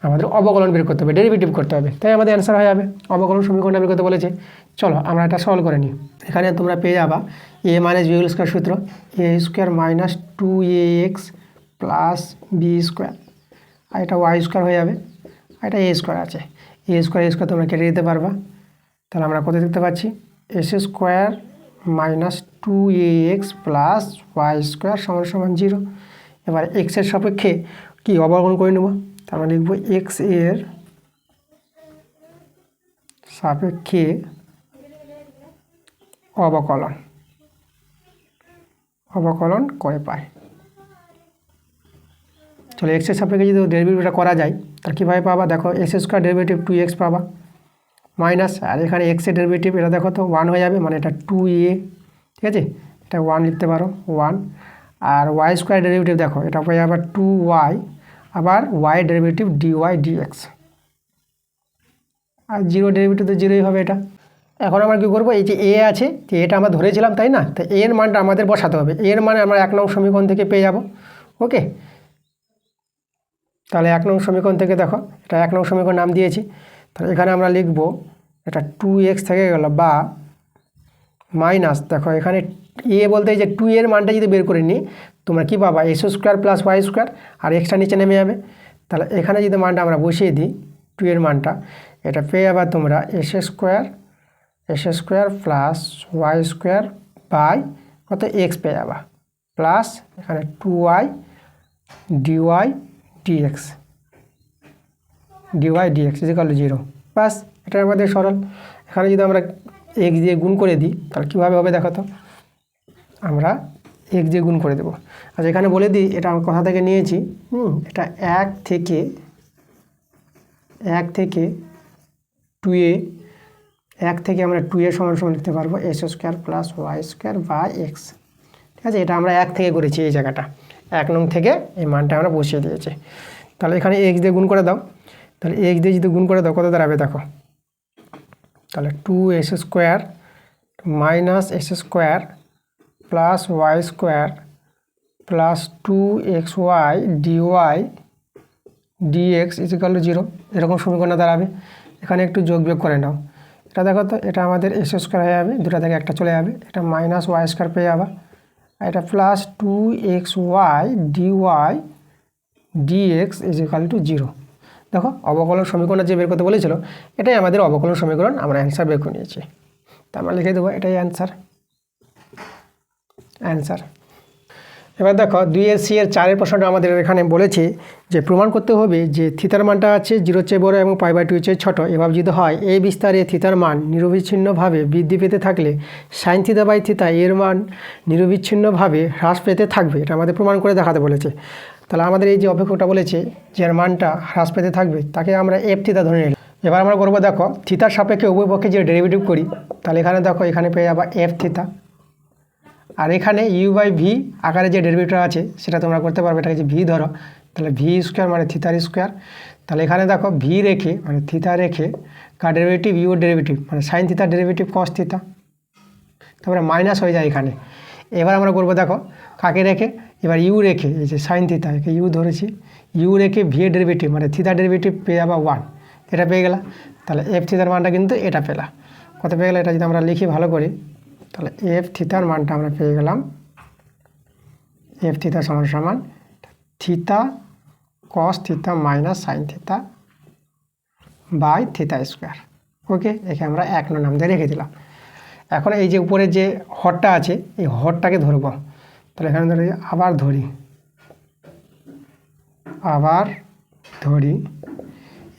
আমাদের অবকলন বের করতে হবে, ডেরিভেটিভ করতে হবে, তাই আমাদের অ্যান্সার হয়ে যাবে। অবকলন সমীকরণটা বের করতে বলেছে, চলো আমরা এটা সলভ করে নিই। এখানে তোমরা পেয়ে যাবা a minus b whole square সূত্র, a square minus 2ax plus b square, আর এটা y স্কোয়ার হয়ে যাবে, আর এটা a স্কোয়ার আছে, a স্কোয়ার তোমরা কেটে দিতে পারবা। তাহলে আমরা কত দেখতে পাচ্ছি, s square minus 2ax plus y square সমান 0। এবার এক্সের সাপেক্ষে কি অবকলন করে নেব, আমরা লিখব এক্স এর সাপেক্ষে অবকলন করে পাই। চলো এক্সের সাপেক্ষে যদি ডেরিভেটিভটা করা যায় তাহলে কীভাবে পাবা, দেখো এস স্কোয়ার ডেরিভেটিভ 2x পাবা মাইনাস, আর এখানে এক্সের ডেরিভেটিভ এটা দেখো তো 1 হয়ে যাবে, মানে এটা 2a, ঠিক আছে, এটা 1 লিখতে পারো 1। আর y স্কোয়ার ডেরিভেটিভ দেখো এটা হয়ে যাবে 2y, আবার y ডেরিভেটিভ dy dx, আর 0 ডেরিভেটিভ তো 0ই হবে এটা। এখন আমরা কী করবো, এই যে a আছে যে এটা আমরা ধরেছিলাম তাই না, তো a এর মানটা আমাদের বসাতে হবে, a এর মানে আমরা 1 নং সমীকরণ থেকে পেয়ে যাব, ওকে। তাহলে 1 নং সমীকরণ থেকে দেখো এটা 1 নং সমীকরণ নাম দিয়েছি, তাহলে এখানে আমরা লিখব এটা 2x থেকে গেল বা মাইনাস, দেখো এখানে a বলতে এই যে 2 এর মানটা যদি বের করে নিই তোমরা কী পাবা, s square plus y square, আর এক্সটা নিচে নেমে যাবে। তাহলে এখানে যদি মানটা আমরা বসিয়ে দিই 2 এর মানটা, এটা পেয়ে যাবা তোমরা s square plus y square by কত x পেয়ে যাবা, প্লাস এখানে 2y dy dx equal to 0, বাস এটা আমাদের সরল। এখানে যদি আমরা x দিয়ে গুণ করে দিই তাহলে কীভাবে হবে দেখো তো, আমরা এক্স দিয়ে গুণ করে দেবো। আচ্ছা এখানে বলে দিই, এটা আমি কথা থেকে নিয়েছি, এটা 1 থেকে 2a, 1 থেকে আমরা 2a সমান সমান লিখতে পারবো S square plus Y square by X. ঠিক আছে, এটা আমরা 1 থেকে করেছি, এই জায়গাটা 1 নং থেকে এই মানটা আমরা বসিয়ে দিয়েছি। তাহলে এখানে এক্স দিয়ে গুণ করে দাও, তাহলে এক্স দিয়ে যদি গুণ করে দাও কত দাঁড়াবে দেখো, তাহলে 2s square minus S square plus Y square plus 2xy dy dx equal to 0, এরকম সমীকরণ দাঁড়াবে। এখানে একটু যোগ বিয়োগ করে নাও, এটা দেখো তো, এটা আমাদের এস স্কোয়ার হয়ে যাবে, দুটা থেকে একটা চলে যাবে, এটা মাইনাস ওয়াই স্কোয়ার পেয়ে যাবা, আর এটা plus 2xy dy dx equal to 0। দেখো অবকলন সমীকরণ যে বের করতে বলেছিল, এটাই আমাদের অবকলন সমীকরণ, আমরা অ্যান্সার বের করে নিয়েছি। তা আমরা লিখে দেবো এটাই অ্যান্সার। এবার দেখো 2c এর 4 প্রশ্নটা আমাদের এখানে বলেছে যে প্রমাণ করতে হবে যে থিতার মানটা আছে 0 চেয়ে বড় এবং π/2 চেয়ে ছোট। এভাবে যদি হয় এই বিস্তারে থিতার মান নিরবিচ্ছিন্নভাবে বৃদ্ধি পেতে থাকলে সাইন থিতা বাই থিতা এর মান নিরবিচ্ছিন্নভাবে হ্রাস পেতে থাকবে। এটা আমাদের প্রমাণ করে দেখাতে বলেছে। তাহলে আমাদের এই যে অপেক্ষকটা বলেছে যে এর মানটা হ্রাস পেতে থাকবে, তাকে আমরা এফ থিতা ধরে নিলাম। এবার আমরা করবো দেখো থিতার সাপেক্ষে উভয় পক্ষে যে ডেরিভেটিভ করি, তাহলে এখানে দেখো এখানে পেয়ে যাবা এফ থিতা, আর এখানে u/v আকারে যে ডেরিভেটিভ আছে সেটা তোমরা করতে পারবে, এটাকে যে ভি ধরো, তাহলে ভি স্কোয়ার মানে থিতার স্কোয়ার। তাহলে এখানে দেখো ভি রেখে মানে থিতা রেখে কার ডেরিভেটিভ, ইউর ডেরিভেটিভ মানে সাইন থিতার ডেরিভেটিভ কস থিতা, তারপরে মাইনাস হয়ে যায় এখানে। এবার আমরা করবো দেখো কাকে রেখে, এবার ইউ রেখে এই যে সাইন থিতা একে ইউ ধরেছি, ইউ রেখে ভি এর ডেরিভেটিভ মানে থিতার ডেরিভেটিভ পেয়ে যাবা 1, এটা পেয়ে গেলা। তাহলে এফ থিতার মানটা কিন্তু এটা পেলা, কত পেয়ে গেলো, এটা যদি আমরা লিখি ভালো করে, তাহলে এফ থিতার মানটা আমরা পেয়ে গেলাম, এফ থিতা সমান সমান theta cos theta minus sine theta by theta square. Okay, একে আমরা 1 নং নাম দিয়ে রেখে দিলাম। এখন এই যে উপরে যে হরটা আছে এই হরটাকে ধরব, তাহলে এখানে ধরি আবার ধরি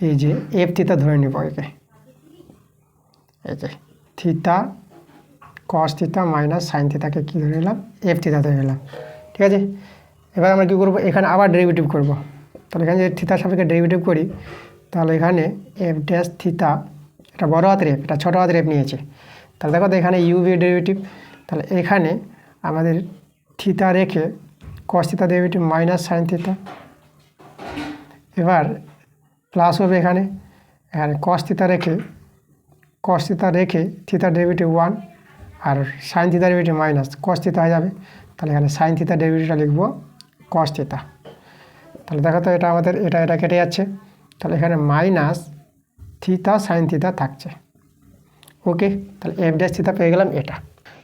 এই যে এফ থিতা ধরে নেব একে, এই যে থিতা কস থিতা মাইনাস সাইন থিতাকে কী ধরে নিলাম, এফ থিতা ধরে নিলাম। ঠিক আছে, এবার আমরা কী করবো, এখানে আবার ডেরিভেটিভ করব। তাহলে এখানে যদি থিতার সাপেক্ষে ডেরিভেটিভ করি, তাহলে এখানে এফ ড্যাশ থিতা, এটা বড় হাতের এফ, এটা ছোটো হাতের এফ নিয়েছে। তাহলে দেখো তো এখানে ইউভি ডেরিভেটিভ, তাহলে এখানে আমাদের থিতা রেখে cos theta derivative minus sine theta, এবার প্লাস হবে এখানে কস থিতা রেখে থিতা ডেরিভেটিভ 1 আর sine theta derivative minus cos theta হয়ে যাবে। তাহলে এখানে সাইন থিতা ডেরিভেটিভটা লিখবো কস থিতা। তাহলে দেখো তো এটা আমাদের এটা কেটে যাচ্ছে, তাহলে এখানে মাইনাস থিতা সাইন থিতা থাকছে। ওকে, তাহলে এফ ড্যাশ থিতা পেয়ে গেলাম এটা।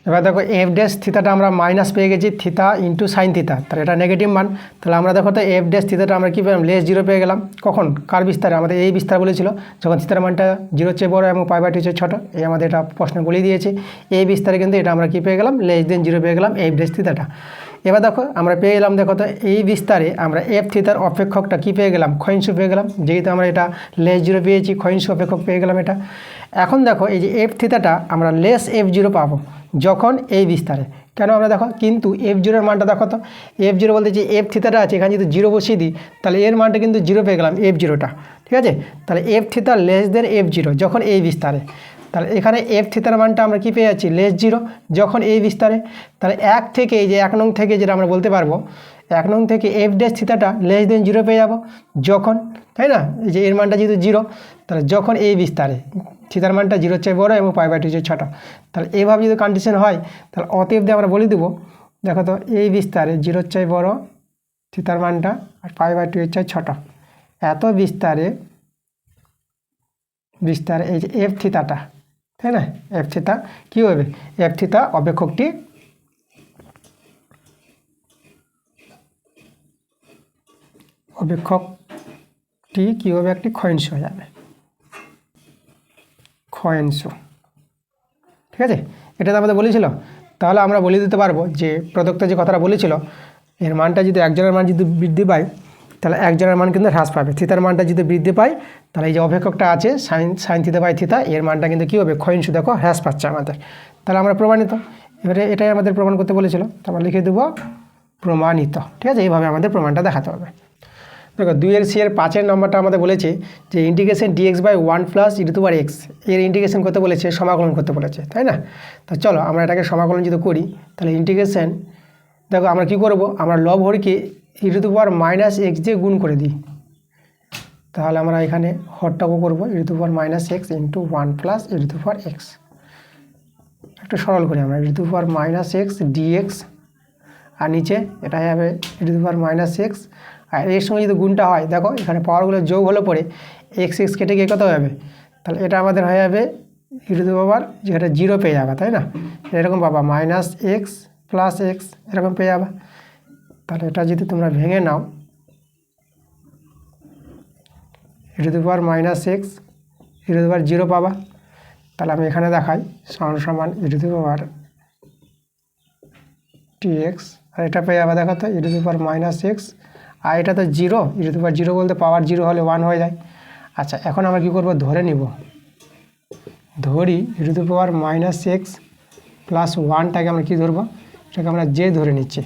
এবার দেখো এফ ড্যাশ থিতাটা আমরা মাইনাস পেয়ে গেছি থিতা ইন্টু সাইন থিতা, তাহলে এটা নেগেটিভ মান। তাহলে আমরা দেখো তো এফ ড্যাশ থিতাটা আমরা কী পেলাম, লেস 0 পেয়ে গেলাম। কখন, কার বিস্তারে, আমাদের এই বিস্তার বলেছিল যখন থিতার মানটা 0 চেয়ে বড় এবং π/2 চেয়ে ছোটো, এই আমাদের এটা প্রশ্ন বলে দিয়েছে। এই বিস্তারে কিন্তু এটা আমরা কী পেয়ে গেলাম, লেস দেন 0 পেয়ে গেলাম এফ ড্যাশ থিতাটা। এবার দেখো আমরা পেয়ে গেলাম, দেখো তো এই বিস্তারে আমরা এফ থিতার অপেক্ষকটা কী পেয়ে গেলাম, ক্ষয়িষ্ণু পেয়ে গেলাম, যেহেতু আমরা এটা লেস 0 পেয়েছি ক্ষয়িষ্ণু অপেক্ষক পেয়ে গেলাম এটা। এখন দেখো এই যে এফ থিতাটা আমরা লেস f0 পাবো যখন এই বিস্তারে, কেন আমরা দেখো কিন্তু f0 এর মানটা দেখো তো, f0 বলতে যে এফ থিতাটা আছে এখানে যদি 0 বসিয়ে দিই তাহলে এর মানটা কিন্তু 0 পেয়ে গেলাম f0টা। ঠিক আছে, তাহলে এফ থিতা লেস দেন f0 যখন এই বিস্তারে, তাহলে এখানে এফ থিতার মানটা আমরা কী পেয়ে যাচ্ছি, লেস 0 যখন এই বিস্তারে। তাহলে 1 থেকে এই যে 1 নং থেকে যেটা আমরা বলতে পারবো 1 নং থেকে এফ ড্যাশ থিতাটা লেস দেন 0 পেয়ে যাবো যখন, তাই না, এই যে এর মানটা যেহেতু 0, তাহলে যখন এই বিস্তারে থিতার মানটা 0 চেয়ে বড় এবং π/2 চেয়ে ছোটো। তাহলে এইভাবে যদি কন্ডিশন হয় তাহলে অতএব দিয়ে আমরা বলে দেবো, দেখো তো এই বিস্তারে 0 চেয়ে বড় থিতার মানটা আর π/2 চেয়ে ছোটো, এত বিস্তারে এই যে এফ থিতাটা, তাই না, এফ থিতা কী হবে, এফ থিতা অপেক্ষকটি কী হবে, একটি ক্ষয়িষ্ণু হয়ে যাবে, ক্ষয়িষ্ণু। ঠিক আছে, এটা তো আমাদের বলেছিল। তাহলে আমরা বলে দিতে পারবো যে প্রদত্ত যে কথাটা বলেছিল এর মানটা যদি একজনের মান যদি বৃদ্ধি পায় তাহলে একজনের মান কিন্তু হ্রাস পাবে, থিতার মানটা যদি বৃদ্ধি পায় তাহলে এই যে অপেক্ষকটা আছে সাইন থিতা বাই থিতা এর মানটা কিন্তু কী হবে, ক্ষয়িষ্ণু, দেখো হ্রাস পাচ্ছে আমাদের। তাহলে আমরা প্রমাণিত এবারে এটাই আমাদের প্রমাণ করতে বলেছিল, তো আমরা লিখে দেবো প্রমাণিত। ঠিক আছে, এইভাবে আমাদের প্রমাণটা দেখাতে হবে। দেখো 2 5 নম্বরটা আমাদের বলেছে যে integration dx by 1 plus E to the power X এর ইন্টিগ্রেশন করতে বলেছে, সমাকলন করতে বলেছে, তাই না? তো চলো আমরা এটাকে সমাকলন যদি করি তাহলে ইন্টিগ্রেশন, দেখো আমরা কি করব, আমরা লব হরকে e to the power minus x দিয়ে গুণ করে দিই। তাহলে আমরা এখানে হরটাও করবো e to the power minus x into 1 plus E to the power x. একটু সরল করি আমরা, e to the power minus x d x, আর নিচে এটা হবে e to the power minus x, আর এর সঙ্গে যদি গুণটা হয় দেখো এখানে পাওয়ারগুলো যোগ হলে পরে এক্স এক্স কেটে গিয়ে কত হবে, তাহলে এটা আমাদের হয়ে যাবে ই টু দি পাওয়ার, যেটা 0 পেয়ে যাবে, তাই না? এরকম পাবা মাইনাস এক্স প্লাস এক্স এরকম পেয়ে যাবে। তাহলে এটা যদি তোমরা ভেঙে নাও, e to the power minus x e to the power 0 পাবা। তাহলে আমি এখানে দেখাই সমান সমান ই to the power T X, আর এটা পেয়ে যাবে দেখো তো e to the power minus x, আর এটা তো 0, ই টু দি পাওয়ার 0 বলতে পাওয়ার 0 হলে 1 হয়ে যায়। আচ্ছা, এখন আমরা কী করবো, ধরে নিব, ধরি e to the power minus x plus 1টাকে আমরা কী ধরবো, এটাকে আমরা জে ধরে নিচ্ছি।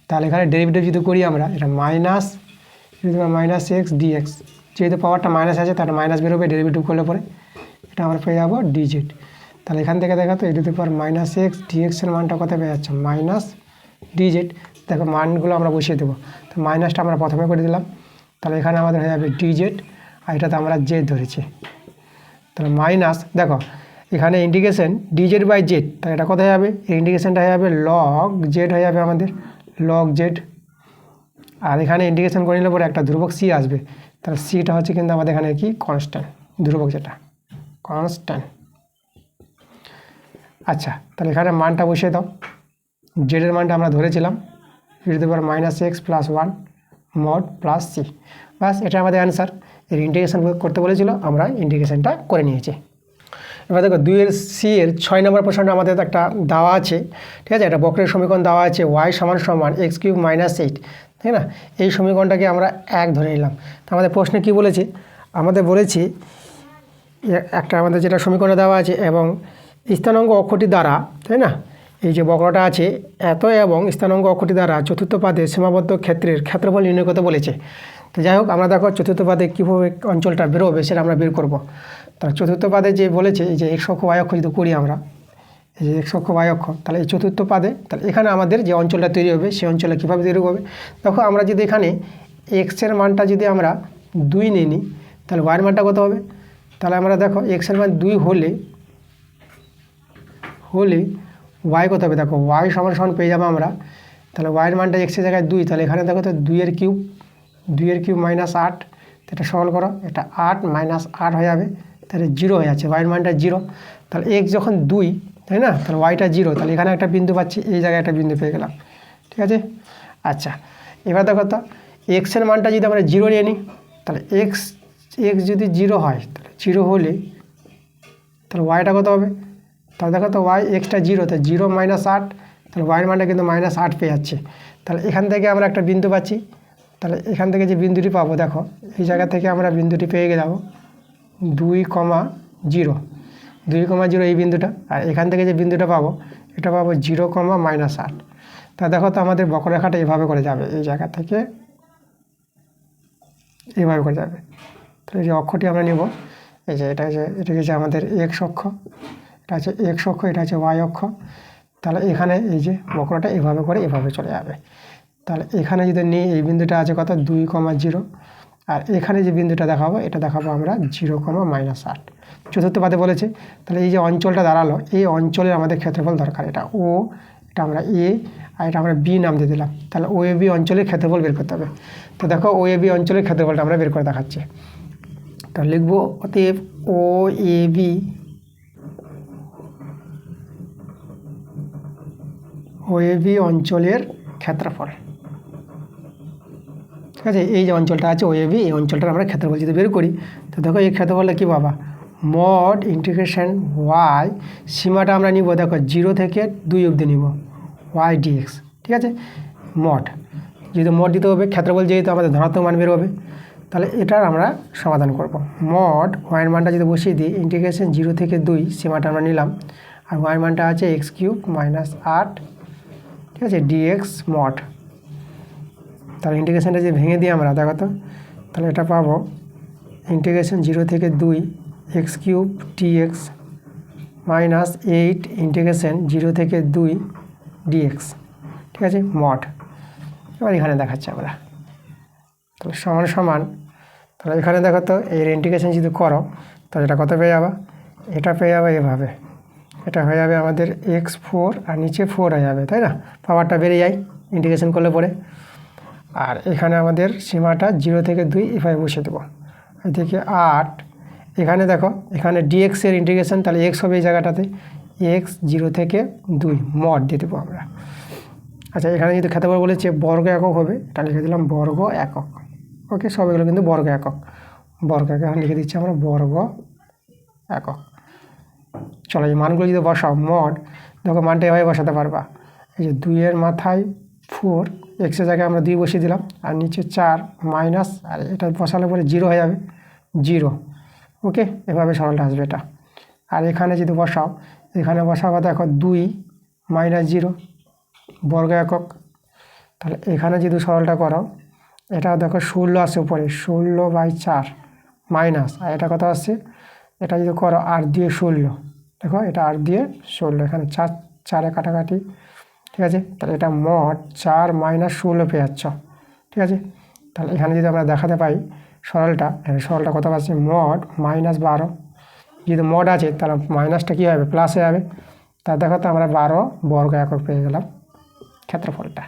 তাহলে এখানে ডেরিভেটিভ যদি করি আমরা, এটা minus E to the power minus x dx, যেহেতু পাওয়ারটা মাইনাস আছে তাহলে মাইনাস বেরোবে, ডেরিভেটিভ করলে পরে এটা আমরা পেয়ে যাবো ডিজেড। তাহলে এখান থেকে দেখা তো e to the power minus x ডিএক্সের মানটা কত পেয়ে যাচ্ছে, মাইনাস ডিজেড। দেখো মানগুলো আমরা বসিয়ে দেবো, তো মাইনাসটা আমরা প্রথমে করে দিলাম, তাহলে এখানে আমাদের হয়ে যাবে ডিজেড, আর এটাতে আমরা জেড ধরেছি। তাহলে মাইনাস, দেখো এখানে ইন্টিগ্রেশন ডিজেড বাই জেড, তাহলে এটা কোথায় যাবে, এই ইন্টিগ্রেশনটা হয়ে যাবে লগ জেড হয়ে যাবে আমাদের, লগ জেড। আর এখানে ইন্টিগ্রেশন করে নিলে পরে একটা ধ্রুবক সি আসবে, তাহলে সিটা হচ্ছে কিন্তু আমাদের এখানে কি কনস্ট্যান্ট, ধ্রুবক যেটা কনস্ট্যান্ট। আচ্ছা, তাহলে এখানে মানটা বসিয়ে দাও, জেডের মানটা আমরা ধরেছিলাম e to the power minus x plus 1 mod plus C, বাস এটা আমাদের অ্যান্সার। এর ইন্টিগ্রেশন করতে বলেছিল, আমরা ইন্টিগ্রেশনটা করে নিয়েছি। এবার দেখো 2 নম্বর প্রশ্নটা আমাদের একটা দেওয়া আছে, ঠিক আছে, এটা বক্রের সমীকরণ দেওয়া আছে ওয়াই সমান সমান এক্স কিউব মাইনাস 8, তাই না? এই সমীকরণটাকে আমরা 1 ধরে নিলাম। তো আমাদের প্রশ্নে কী বলেছে, আমাদের বলেছি একটা আমাদের যেটা সমীকরণ দেওয়া আছে এবং স্থানাঙ্ক অক্ষটি দ্বারা, তাই না, এই যে বক্রটা আছে এত এবং স্থানাঙ্ক অক্ষটি দ্বারা চতুর্থ পাদে সীমাবদ্ধ ক্ষেত্রের ক্ষেত্রফল নির্ণয় করতে বলেছে। তো যাই হোক, আমরা দেখো চতুর্থ পাদে কীভাবে অঞ্চলটা বেরোবে সেটা আমরা বের করব। তাহলে চতুর্থ পাদে যে বলেছে এই যে এক্স অক্ষ ওয়াই অক্ষ যদি করি আমরা, এই যে এক্স অক্ষ ওয়াই অক্ষ, তাহলে এই চতুর্থ পাদে, তাহলে এখানে আমাদের যে অঞ্চলটা তৈরি হবে সেই অঞ্চলে কীভাবে তৈরি হবে, দেখো আমরা যদি এখানে এক্সের মানটা যদি আমরা 2 নিয়ে নিই, তাহলে ওয়াইয়ের মানটা কত হবে, তাহলে আমরা দেখো এক্সের মান 2 হলে ওয়াই কত হবে, দেখো ওয়াই সমান সমান পেয়ে যাবো আমরা, তাহলে ওয়াইয়ের মানটা এক্সের জায়গায় 2, তাহলে এখানে দেখো তো 2 এর কিউব মাইনাস 8, এটা সমান করো, এটা 8 মাইনাস 8 হয়ে যাবে, তাহলে 0 হয়ে যাচ্ছে, ওয়াইয়ের মানটা 0। তাহলে এক্স যখন 2, তাই না, তাহলে ওয়াইটা 0, তাহলে এখানে একটা বিন্দু পাচ্ছি, এই জায়গায় একটা বিন্দু পেয়ে গেলাম, ঠিক আছে। আচ্ছা, এবার দেখো তো এক্সের মানটা যদি আমরা 0 নিয়ে নিই, তাহলে এক্স যদি 0 হয়, তাহলে 0 হলে তাহলে ওয়াইটা কত হবে, তাহলে দেখো তো ওয়াই এক্সটা 0, তো 0 মাইনাস 8, তাহলে ওয়াইয়ের মানটা কিন্তু মাইনাস 8 পেয়ে যাচ্ছে। তাহলে এখান থেকে আমরা একটা বিন্দু পাচ্ছি, তাহলে এখান থেকে যে বিন্দুটি পাবো, দেখো এই জায়গা থেকে আমরা বিন্দুটি পেয়ে যাবো 2,0, 2,0 এই বিন্দুটা, আর এখান থেকে যে বিন্দুটা পাবো এটা পাবো 0, মাইনাস 8। তা দেখো তো আমাদের বক্ররেখাটা এভাবে করে যাবে, এই জায়গা থেকে এইভাবে করে যাবে। তাহলে এই যে অক্ষটি আমরা নেব, এই যে এটা হচ্ছে আমাদের এক্স অক্ষ, এটা হচ্ছে এক্স অক্ষ, এটা হচ্ছে ওয়াই অক্ষ। তাহলে এখানে এই যে বক্রটা এভাবে করে এভাবে চলে যাবে। তাহলে এখানে যদি নিই, এই বিন্দুটা আছে কত 2,0, আর এখানে যে বিন্দুটা দেখাবো এটা দেখাবো আমরা 0, মাইনাস 8। চতুর্থ পাদে বলেছে, তাহলে এই যে অঞ্চলটা দাঁড়ালো, এই অঞ্চলের আমাদের ক্ষেত্রফল দরকার, এটা ও, এটা আমরা এ, আর এটা আমরা বি নাম দিয়ে দিলাম। তাহলে ও এ বি অঞ্চলের ক্ষেত্রফল বের করতে হবে। তো দেখো ও এ বি অঞ্চলের ক্ষেত্রফলটা আমরা বের করে দেখাচ্ছি। তাহলে লিখবো অতএব ও এ বি অঞ্চলের ক্ষেত্রফল, ঠিক আছে। এই যে অঞ্চলটা আছে ও এ বি, এই অঞ্চলটার আমরা ক্ষেত্রফল যদি বের করি, তো দেখো এই ক্ষেত্রফলটা কী বাবা, মড ইন্টিগ্রেশন ওয়াই, সীমাটা আমরা নিব দেখো 0 থেকে 2 অবধি নিব, ওয়াই ডিএক্স, ঠিক আছে। মড যেহেতু মড দিতে হবে, ক্ষেত্রফল যেহেতু আমাদের ধনাত্মক মান বের হবে, তাহলে এটার আমরা সমাধান করব। মড ওয়াইয়ের মানটা যদি বসিয়ে দিই, ইন্টিগ্রেশন 0 থেকে 2 সীমাটা আমরা নিলাম, আর ওয়াই মানটা আছে এক্স কিউব মাইনাস 8, ঠিক আছে, ডিএক্স মড। তাহলে ইন্টিগ্রেশনটা যে ভেঙে দিই আমরা, দেখো তো, তাহলে এটা পাবো ইন্টিগ্রেশন 0 থেকে 2 x cube dx minus 8 integration 0 থেকে 2 ডিএক্স, ঠিক আছে, মড। এবার এখানে দেখাচ্ছি আমরা, তাহলে সমান সমান, তাহলে এখানে দেখো তো এর ইন্টিগ্রেশন যদি করো তাহলে এটা কত পেয়ে যাবে, এটা পেয়ে যাবে এভাবে, এটা হয়ে যাবে আমাদের x4 আর নিচে 4 হয়ে যাবে, তাই না, পাওয়ারটা বেড়ে যায় ইন্টিগ্রেশন করলে পরে। আর এখানে আমাদের সীমাটা 0 থেকে 2 এভাবে বসিয়ে দেবো, এদিকে 8, এখানে দেখো এখানে ডিএক্সের ইন্টিগ্রেশন, তাহলে এক্স হবে এই জায়গাটাতে, এক্স 0 থেকে 2 মড দিয়ে দেবো আমরা। আচ্ছা, এখানে যদি ক্ষেত্রফল বলেছে বর্গ একক হবে, এটা লিখে দিলাম বর্গ একক। ওকে, সব এগুলো কিন্তু বর্গ একক, বর্গ একক এখন লিখে দিচ্ছি আমরা বর্গ একক। চলো এই মানগুলো যদি বসাও, মড দেখো মানটা এভাবে বসাতে পারবা, এই যে 2-এর মাথায় 4, এক্সের জায়গায় আমরা 2 বসিয়ে দিলাম, আর নিচে 4 মাইনাস, আর এটা বসালে পরে 0 হয়ে যাবে, 0। ওকে, এভাবে সরলটা আসবে এটা। আর এখানে যদি বসাও, এখানে বসাবো দেখো 2 মাইনাস 0 বর্গ একক, তাহলে এখানে যদি সরলটা করো, এটা দেখো 16 আসছে উপরে, 16/4 মাইনাস, আর এটা কত আসছে, এটা যদি করো 8 দিয়ে 16, দেখো এটা 8 দিয়ে 16, এখানে 4 কাটাকাটি, ঠিক আছে, তাহলে এটা মড 4 মাইনাস 16 পেয়ে যাচ্ছ, ঠিক আছে। তাহলে এখানে যদি আমরা দেখাতে পাই সরলটা কত পাচ্ছি, মড -12, যদি মড আছে তাহলে মাইনাসটা কী হবে, প্লাস হয়ে যাবে। তা দেখো তো আমরা 12 বর্গ একক পেয়ে গেলাম ক্ষেত্রফলটা,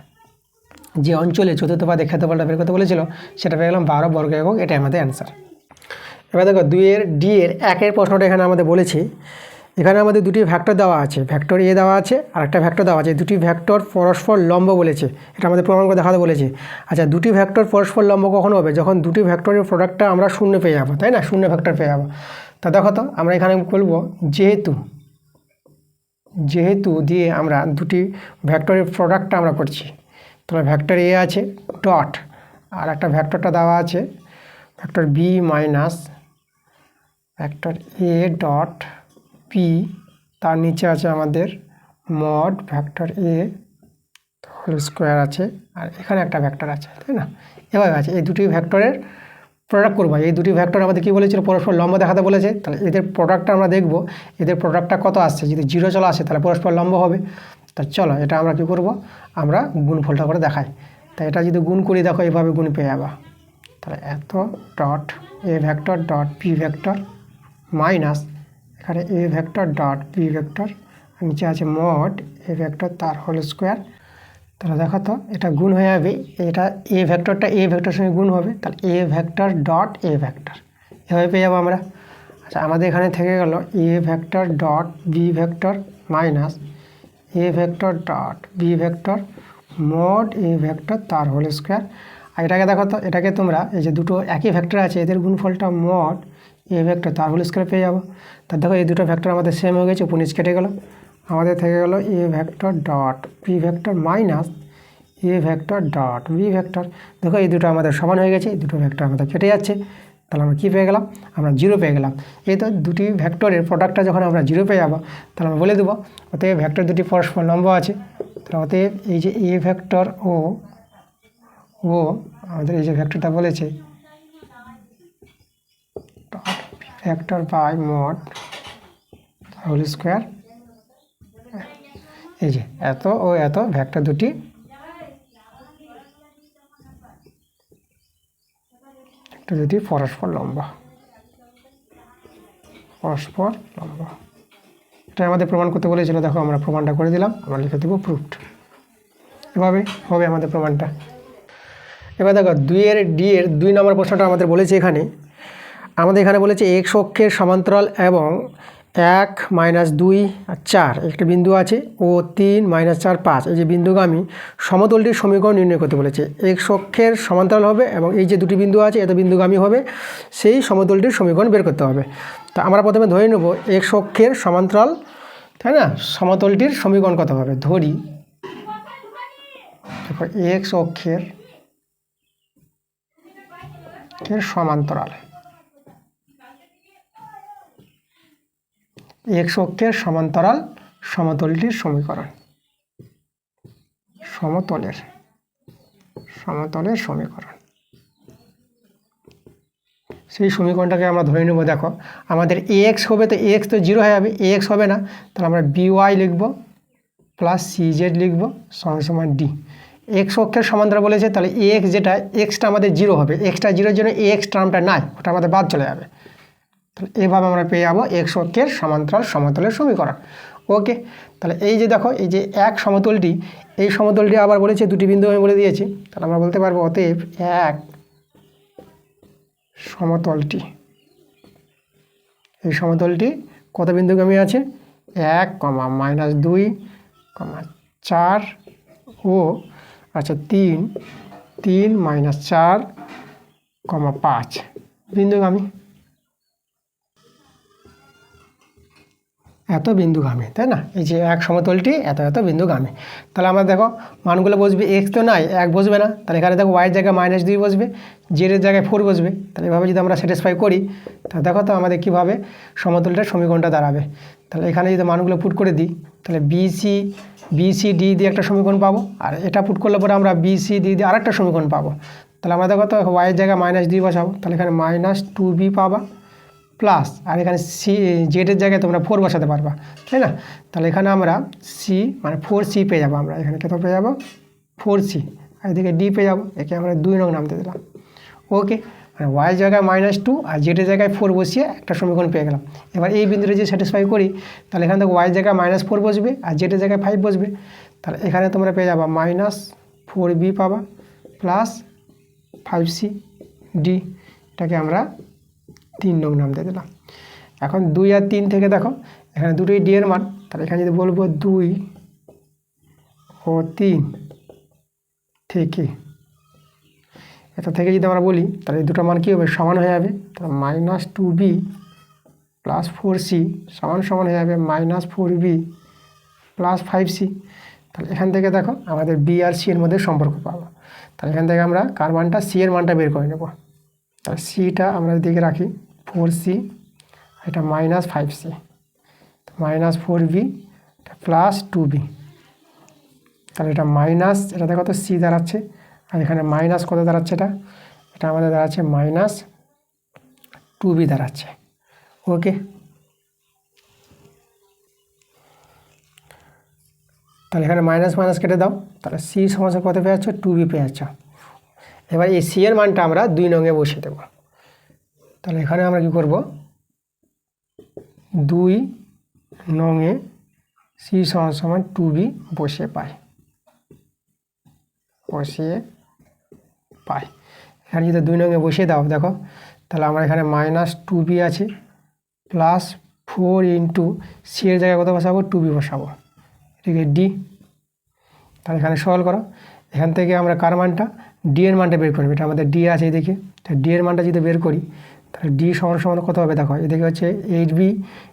যে অঞ্চলে চতুর্থ পাদে ক্ষেত্রফলটা বের করতে বলেছিল সেটা পেয়ে গেলাম 12 বর্গ একক, এটাই আমাদের অ্যান্সার। এবার দেখো 2-এর ডি-এর 1-এর প্রশ্নটা এখানে আমাদের বলেছি, এখানে আমাদের দুটি ভেক্টর দেওয়া আছে, ভেক্টর এ দেওয়া আছে আর একটা ভেক্টর দেওয়া আছে, দুটি ভেক্টর পরস্পর লম্ব বলেছে, এটা আমাদের প্রমাণ করে দেখাতে বলেছে। আচ্ছা, দুটি ভেক্টর পরস্পর লম্ব কখন হবে, যখন দুটি ভেক্টরের প্রোডাক্টটা আমরা শূন্য পেয়ে যাবো, তাই না, শূন্য ভেক্টর পেয়ে যাবো। তা দেখো তো আমরা এখানে বলবো যেহেতু দিয়ে আমরা দুটি ভেক্টরের প্রোডাক্টটা আমরা করছি, তাহলে ভেক্টর এ আছে ডট, আর একটা ভেক্টরটা দেওয়া আছে vector B minus vector A dot P, তার নিচে আছে আমাদের mod vector A whole square আছে, আর এখানে একটা ভেক্টর আছে, তাই না, এভাবে আছে। এই দুটি ভেক্টরের প্রোডাক্ট করবো, এই দুটি ভেক্টর আমাদের কী বলেছিল, পরস্পর লম্ব দেখাতে বলেছে, তাহলে এদের প্রোডাক্টটা আমরা দেখব, এদের প্রোডাক্টটা কত আসছে, যদি 0 চলে আসে তাহলে পরস্পর লম্ব হবে। তা চলো এটা আমরা কী করব, আমরা গুণফলটা করে দেখাই। তাই এটা যদি গুণ করি, দেখো এইভাবে গুণ পেয়ে যাবা, তাহলে এত dot A vector dot P vector minus এখানে A vector dot P vector, নিচে আছে মড এ ভেক্টর তার হোল স্কোয়ার। তাহলে দেখো তো এটা গুণ হয়ে যাবে, এটা এ ভেক্টরটা এ ভেক্টরের সঙ্গে গুণ হবে, তাহলে A vector dot A vector এভাবে পেয়ে যাবো আমরা। আচ্ছা, আমাদের এখানে থেকে গেল A vector dot B vector minus A vector dot B vector mod A vector তার হোল স্কোয়ার। আর এটাকে দেখো তো, এটাকে তোমরা এই যে দুটো একই ভেক্টর আছে এদের গুণফলটা মড এ ভেক্টর তার হোল স্কোয়ার পেয়ে যাবো। তা দেখো এই দুটো ভেক্টর আমাদের সেম হয়ে গেছে, উপর নিচ কেটে গেল, আমাদের থেকে গেল A vector dot B vector minus A vector dot B vector. দেখো এই দুটো আমাদের সমান হয়ে গেছে, এই দুটো ভেক্টর আমাদের কেটে যাচ্ছে, তাহলে আমরা কী পেয়ে গেলাম, আমরা 0 পেয়ে গেলাম। এই তো দুটি ভেক্টরের প্রোডাক্টটা যখন আমরা 0 পেয়ে যাবো, তাহলে আমরা বলে দেবো অতএব ভেক্টর দুটি পরস্পর লম্ব আছে। তাহলে অতএব এই যে এ ভেক্টর ও আমাদের এই যে ভেক্টরটা বলেছে dot B vector by mod whole square, এই যে এত ও এত ভেক্টর দুটি পরস্পর লম্ব, এটা আমাদের প্রমাণ করতে বলেছিল। দেখো আমরা প্রমাণটা করে দিলাম, আমরা লিখে দেবো প্রুফড, এভাবে হবে আমাদের প্রমাণটা। এবার দেখো 2-এর ডি-এর 2 নম্বর প্রশ্নটা আমাদের বলেছে, আমাদের এখানে বলেছে এক্স অক্ষের সমান্তরাল এবং 1 - 2 আর 4 একটা বিন্দু আছে ও 3 - 4 5 এই যে বিন্দুগামী সমতলটির সমীকরণ নির্ণয় করতে বলেছে। এক্স অক্ষের সমান্তরাল হবে এবং এই যে দুটি বিন্দু আছে এত বিন্দুগামী হবে, সেই সমতলটির সমীকরণ বের করতে হবে। তো আমরা প্রথমে ধরে নেব এক্স অক্ষের সমান্তরাল, তাই না, সমতলটির সমীকরণ কত হবে, ধরি দেখো এক্স অক্ষের সমান্তরাল, এক্স অক্ষের সমান্তরাল সমতলটির সমীকরণ, সমতলের সমীকরণ। সেই সমীকরণটাকে আমরা ধরে নেব। দেখো আমাদের এক্স হবে, তো এক্স তো 0 হয়ে যাবে, এক্স হবে না, তাহলে আমরা বিওয়াই লিখব প্লাস সিজেড লিখব সমান ডি। এক্স অক্ষের সমান্তরাল বলেছে, তাহলে এক্স যেটা এক্সটা আমাদের 0 হবে, এক্সটা 0-এর জন্য এক্স টার্মটা নাই, ওটা আমাদের বাদ চলে যাবে। তাহলে এভাবে আমরা পেয়ে যাবো এক্স অক্ষের সমান্তরাল সমতলের সমীকরণ। ওকে, তাহলে এই যে দেখো এই যে এক সমতলটি, এই সমতলটি আবার বলেছে দুটি বিন্দু আমি বলে দিয়েছি, তাহলে আমরা বলতে পারবো অতএব এক সমতলটি, এই সমতলটি কত বিন্দুগামী আছে, 1, -2, 4 ও আচ্ছা 3, 4, 5 বিন্দুগামী, এত বিন্দুগামী, তাই না? এই যে এক সমতলটি এত বিন্দুগামী। তাহলে আমরা দেখো মানগুলো বসবে, এক্স তো নাই, 1 বসবে না, তাহলে এখানে দেখো ওয়াইয়ের জায়গায় -2 বসবে, জেডের জায়গায় 4 বসবে। তাহলে এভাবে যদি আমরা স্যাটিসফাই করি, তাহলে দেখো তো আমাদের কীভাবে সমতলটার সমীকরণটা দাঁড়াবে। তাহলে এখানে যদি মানগুলো পুট করে দিই, তাহলে বিসিডি দিয়ে একটা সমীকরণ পাবো, আর এটা পুট করলে পরে আমরা বিসিডি দিয়ে আরেকটা সমীকরণ পাবো। তাহলে আমরা দেখো তো ওয়াইয়ের জায়গায় -2 বসাবো, তাহলে এখানে -2b পাবা প্লাস, আর এখানে সি জেডের জায়গায় তোমরা 4 বসাতে পারবা, তাই না? তাহলে এখানে আমরা সি মানে 4c পেয়ে যাবো, আমরা এখানে কত পেয়ে যাবো 4c, আর এদিকে ডি পেয়ে যাবো, একে আমরা 2 নং নাম দিয়ে দিলাম। ওকে, মানে ওয়াইয়ের জায়গায় -2 আর জেডের জায়গায় 4 বসিয়ে একটা সমীকরণ পেয়ে গেলাম। এবার এই বিন্দুটা যদি স্যাটিসফাই করি, তাহলে এখানে থেকে ওয়াইয়ের জায়গায় -4 বসবে আর জেডের জায়গায় 5 বসবে, তাহলে এখানে তোমরা পেয়ে যাবা -4b পাবা প্লাস 5c ডি, এটাকে আমরা 3 নং নাম দিয়ে দিলাম। এখন 2 আর 3 থেকে দেখো এখানে দুটোই ডি এর মান, তাহলে এখানে যদি বলবো 2 ও 3 থেকে, এটা থেকে যদি আমরা বলি, তাহলে এই দুটো মান কী হবে, সমান হয়ে যাবে। তাহলে -2b প্লাস 4c সমান হয়ে যাবে -4b প্লাস 5c। তাহলে এখান থেকে দেখো আমাদের বি আর সি এর মধ্যে সম্পর্ক পাবো। তাহলে এখান থেকে আমরা কার মানটা, সি এর মানটা বের করে নেব। তাহলে সিটা আমরা দিকে রাখি 4c, এটা -5c, -4b প্লাস 2b, তাহলে এটা মাইনাস, এটা দেখো তো সি দাঁড়াচ্ছে, আর এখানে মাইনাস কত দাঁড়াচ্ছে, এটা আমাদের দাঁড়াচ্ছে -2b দাঁড়াচ্ছে। ওকে, তাহলে এখানে মাইনাস কেটে দাও, তাহলে সি সমস্যা কত পেয়ে যাচ্ছ, 2b পেয়ে যাচ্ছ। এবার এই সি এর মানটা আমরা 2 নঙে বসিয়ে দেবো। তাহলে এখানে আমরা কি করব, 2 নঙে সি সমান 2b বসিয়ে পাই, এখানে যদি 2 নঙে বসিয়ে দাও দেখো, তাহলে আমার এখানে -2b আছে প্লাস 4 ইন্টু সি এর জায়গায় কত বসাবো, 2b বসাবো, ঠিক আছে ডি। তাহলে এখানে সলভ করো, এখান থেকে আমরা কার মানটা, ডি এর মানটা বের করবো, এটা আমাদের ডি আছে এদিকে, তাহলে ডি এর মানটা যদি বের করি, তাহলে ডি সমান কত হবে, দেখো এদিকে হচ্ছে 8b,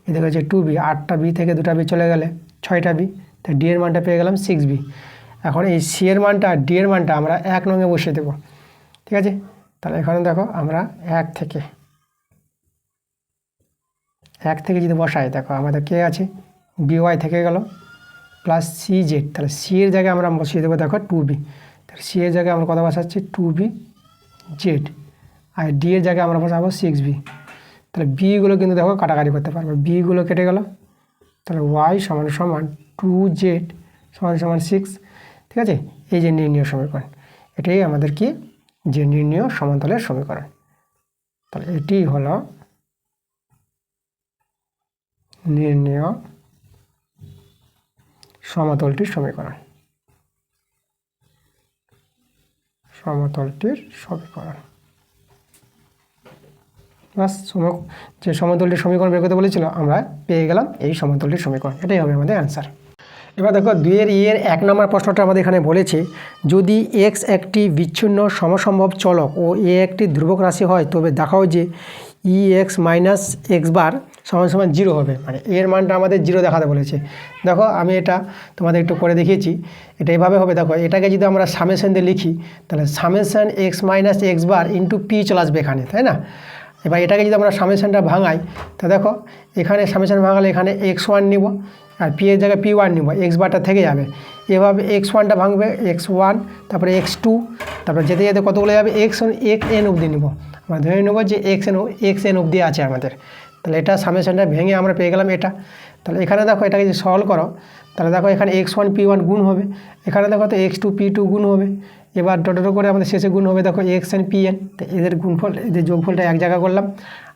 এদিকে হচ্ছে 2b, 8টা বি থেকে 2টা বি চলে গেলে 6টা বি, তাহলে ডি এর মানটা পেয়ে গেলাম 6b। এখন এই সি এর মানটা ডি এর মানটা আমরা 1 নঙে বসিয়ে দেবো, ঠিক আছে। তাহলে এখানে দেখো আমরা 1 থেকে যদি বসাই, দেখো আমাদের কে আছে, বিওয়াই থেকে গেল প্লাস সি জেড, তাহলে সি এর জায়গায় আমরা বসিয়ে দেবো দেখো 2b, তাহলে সি এর জায়গায় আমরা কত বসাচ্ছি 2b জেড, আর ডি এর জায়গায় আমরা বসাবো 6b। তাহলে বিগুলো কিন্তু দেখো কাটাকাটি করতে পারবো, বিগুলো কেটে গেল, তাহলে ওয়াই সমান 2z সমান 6, ঠিক আছে। এই যে নির্ণয় সমীকরণ, এটাই আমাদের কি, যে নির্ণয় সমান্তরালের সমীকরণ। তাহলে এটি হলো নির্ণয় সমতলটির সমীকরণ, বাস যে সমতলটির সমীকরণ বের করতে বলেছিল আমরা পেয়ে গেলাম এই সমতলটির সমীকরণ, এটাই হবে আমাদের অ্যান্সার। এবার দেখো 2 এর 1 নম্বর প্রশ্নটা আমাদের এখানে বলেছে, যদি x একটি বিচ্ছিন্ন সমসম্ভব চলক ও a একটি ধ্রুবক রাশি হয়, তবে দেখাও যে ex - x বার সমান 0 হবে, মানে এর মানটা আমাদের 0 দেখাতে বলেছে। দেখো আমি এটা তোমাদের একটু করে দেখিয়েছি, এটা এইভাবে হবে। দেখো এটাকে যদি আমরা সামেশন দিয়ে লিখি, তাহলে সামেশন x - x বার ইন্টু পি চলে আসবে এখানে, তাই না। এবার এটাকে যদি আমরা সামেশনটা ভাঙাই, তা দেখো এখানে সামেশন ভাঙালে এখানে x1 নিব আর পি এর জায়গায় P1 নিব, এক্স বারটা থেকে যাবে। এভাবে x1টা ভাঙবে, x1, তারপরে x2, তারপরে যেতে যেতে কতগুলো যাবে xn অবধি নিব। আমরা ধরে নেব যে xn অবধি আছে আমাদের। তাহলে এটা সামেশনটা ভেঙে আমরা পেয়ে গেলাম এটা। তাহলে এখানে দেখো এটাকে যদি সলভ করো, তাহলে দেখো এখানে x1 P1 গুণ হবে, এখানে দেখো তো x2 P2 গুণ হবে। এবার ডট করে আমাদের শেষে গুণ হবে দেখো xn Pn, তো এদের গুণফল, এদের যোগফলটা এক জায়গা করলাম।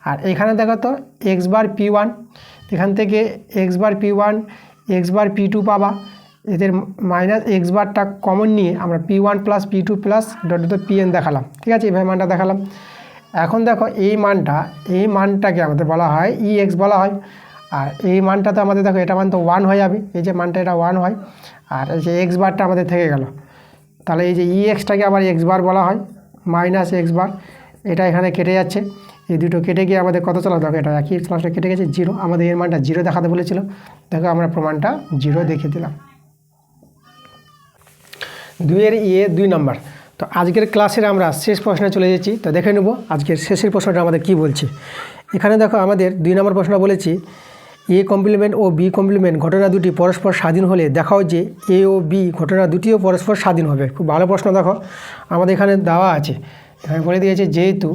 আর এখানে দেখো তো x বার P1, এখান থেকে x বার P1 x বার P2 পাবা, এদের মাইনাস x বারটা কমন নিয়ে আমরা P1 plus P2 plus dot Pn দেখালাম। ঠিক আছে, এইভাবে মানটা দেখালাম। এখন দেখো এই মানটাকে আমাদের বলা হয় ex বলা হয়। আর এই মানটা তো আমাদের দেখো এটা মান তো 1 হয়ে যাবে, এই যে মানটা এটা 1 হয়। আর এই যে x বারটা আমাদের থেকে গেল, তাহলে এই যে exটাকে আবার x বার বলা হয়, মাইনাস x বার। এটা এখানে কেটে যাচ্ছে, এই দুটো কেটে গিয়ে আমাদের কত চলো দেখো এটা একই ক্লাসটা কেটে গেছে 0। আমাদের এর মানটা 0 দেখাতে বলেছিল, দেখো আমরা প্রমাণটা 0 দেখিয়ে দিলাম। 2 2 নম্বর। তো আজকের ক্লাসের আমরা শেষ প্রশ্নে চলে যাচ্ছি। তো দেখে নেব আজকের শেষের প্রশ্নটা আমাদের কি বলছে। এখানে দেখো আমাদের 2 নম্বর প্রশ্ন বলেছি, এ কমপ্লিমেন্ট ও বি কমপ্লিমেন্ট ঘটনা দুটি পরস্পর স্বাধীন হলে দেখাও যে এ ও বি ঘটনা দুটিও পরস্পর স্বাধীন হবে। খুব ভালো প্রশ্ন। দেখো আমাদের এখানে দেওয়া আছে, এখানে বলে দিয়েছে যেহেতু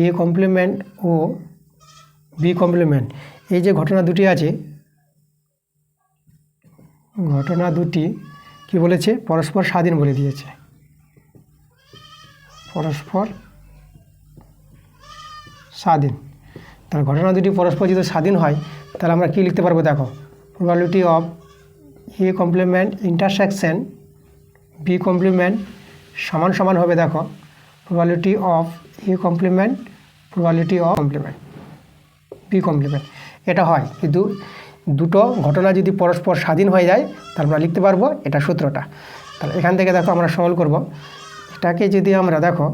এ কমপ্লিমেন্ট ও বি কমপ্লিমেন্ট, এই যে ঘটনা দুটি আছে, ঘটনা দুটি কি বলেছে পরস্পর স্বাধীন বলে দিয়েছে, পরস্পর স্বাধীন। তাহলে ঘটনা দুটি পরস্পর যদি স্বাধীন হয়, তাহলে আমরা কি লিখতে পারবো দেখো, probability of A complement intersection B complement সমান সমান হবে দেখো probability of A complement probability of complement B complement. এটা হয় কিন্তু দুটো ঘটনা যদি পরস্পর স্বাধীন হয়ে যায়, তাহলে আমরা লিখতে পারবো এটা সূত্রটা। তাহলে এখান থেকে দেখো আমরা সলভ করব। এটাকে যদি আমরা দেখো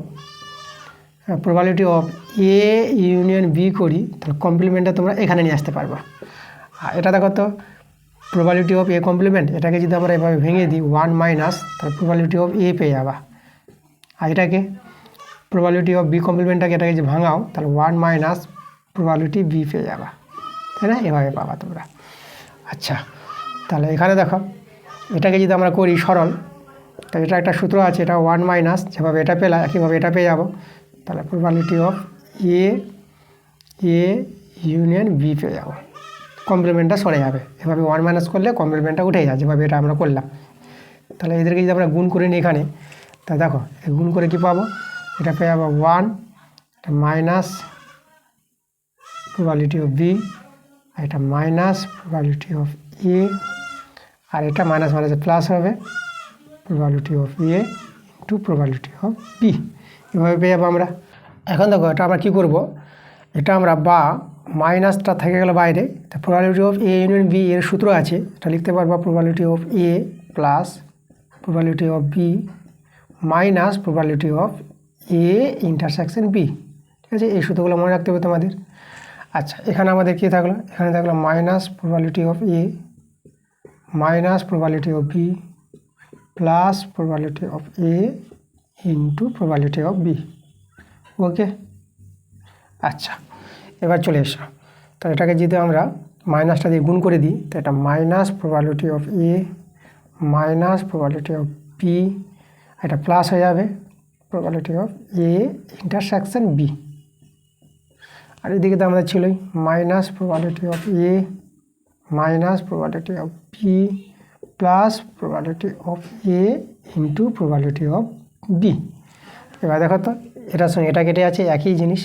probability of A union B করি, তাহলে কমপ্লিমেন্টটা তোমরা এখানে নিয়ে আসতে পারবো। আর এটা দেখো তো প্রবাবিলিটি অফ এ কমপ্লিমেন্ট, এটাকে যদি আমরা এভাবে ভেঙে দিই 1 মাইনাস, তাহলে প্রবাবিলিটি অফ এ পেয়ে যাবা। আর এটাকে প্রবাবিলিটি অফ বি কমপ্লিমেন্টটাকে এটাকে যদি ভাঙাও, তাহলে 1 মাইনাস প্রবাবিলিটি বি পেয়ে যাবা, তাই না? এভাবে পাবা তোমরা। আচ্ছা, তাহলে এখানে দেখো এটাকে যদি আমরা করি সরল, তো এটা একটা সূত্র আছে, এটা 1 মাইনাস, যেভাবে এটা পেলা একইভাবে এটা পেয়ে যাবো। তাহলে probability of A union B পেয়ে যাবো, কমপ্লিমেন্টটা সরে যাবে। এভাবে 1 মাইনাস করলে কমপ্লিমেন্টটা উঠে যায়, যেভাবে এটা আমরা করলাম। তাহলে এদেরকে যদি আমরা গুণ করে নিই এখানে, তা দেখো গুণ করে কি পাবো, এটা পেয়ে যাবো 1 মাইনাস প্রবাবিলিটি অফ বি, আর এটা মাইনাস প্রবাবিলিটি অফ এ, আর এটা মাইনাস মাইনাসে প্লাস হবে probability of A into probability of B, এভাবে পেয়ে যাবো আমরা। এখন দেখো এটা আমরা কী করবো, এটা আমরা বা মাইনাসটা থেকে গেল বাইরে, তা probability of A union B এর সূত্র আছে, এটা লিখতে পারবো probability of A plus probability of B minus probability of A intersection B. ঠিক আছে, এই সূত্রগুলো মনে রাখতে হবে তোমাদের। আচ্ছা, এখানে আমাদের কী থাকলো, এখানে থাকলো minus probability of A minus probability of B plus probability of A into probability of B. Okay, আচ্ছা এবার চলে এসো। তো এটাকে যদি আমরা মাইনাসটা দিয়ে গুণ করে দিই, তো এটা minus probability of A minus probability of B, এটা প্লাস হয়ে যাবে probability of A intersection B. আর এদিকে তো আমাদের ছিলই minus probability of A minus probability of B plus probability of A into probability of B. এবার দেখো তো এটার সঙ্গে এটা কেটে আছে, একই জিনিস,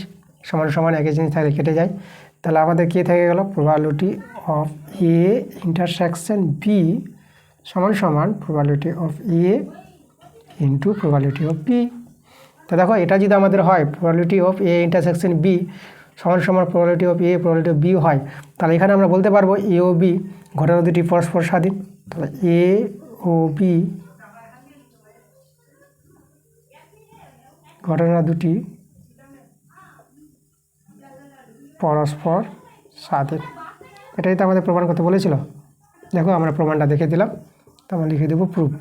সমান সমান একই জিনিস থাকলে কেটে যায়। তাহলে আমাদের কী থেকে গেল, probability of A intersection B সমান সমান probability of A into probability of B. তো দেখো এটা যদি আমাদের হয় probability of A intersection B সমান সমান probability of A probability of B হয়, তাহলে এখানে আমরা বলতে পারবো এ ও বি ঘটনা দুটি পরস্পর স্বাধীন। তাহলে এ ও বি ঘটনা দুটি পরস্পর স্বাধীন, এটাই তো আমাদের প্রমাণ করতে বলেছিল। দেখো আমরা প্রমাণটা দেখে দিলাম, তো আমরা লিখে দেবো প্রুভড।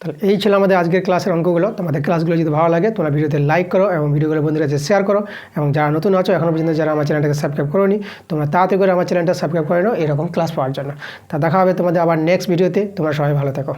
তাহলে এই ছিল আমাদের আজকের ক্লাসের অঙ্কগুলো। তোমাদের ক্লাসগুলো যদি ভালো লাগে তোমরা ভিডিওতে লাইক করো এবং ভিডিওগুলো বন্ধুদের কাছে শেয়ার করো, এবং যারা নতুন আছো এখনও পর্যন্ত যারা আমার চ্যানেলটাকে সাবস্ক্রাইব করোনি তোমরা তাড়াতাড়ি করে আমার চ্যানেলটা সাবস্ক্রাইব করে নাও এরকম ক্লাস পাওয়ার জন্য। তা দেখা হবে তোমাদের আবার নেক্সট ভিডিওতে। তোমরা সবাই ভালো থাকো।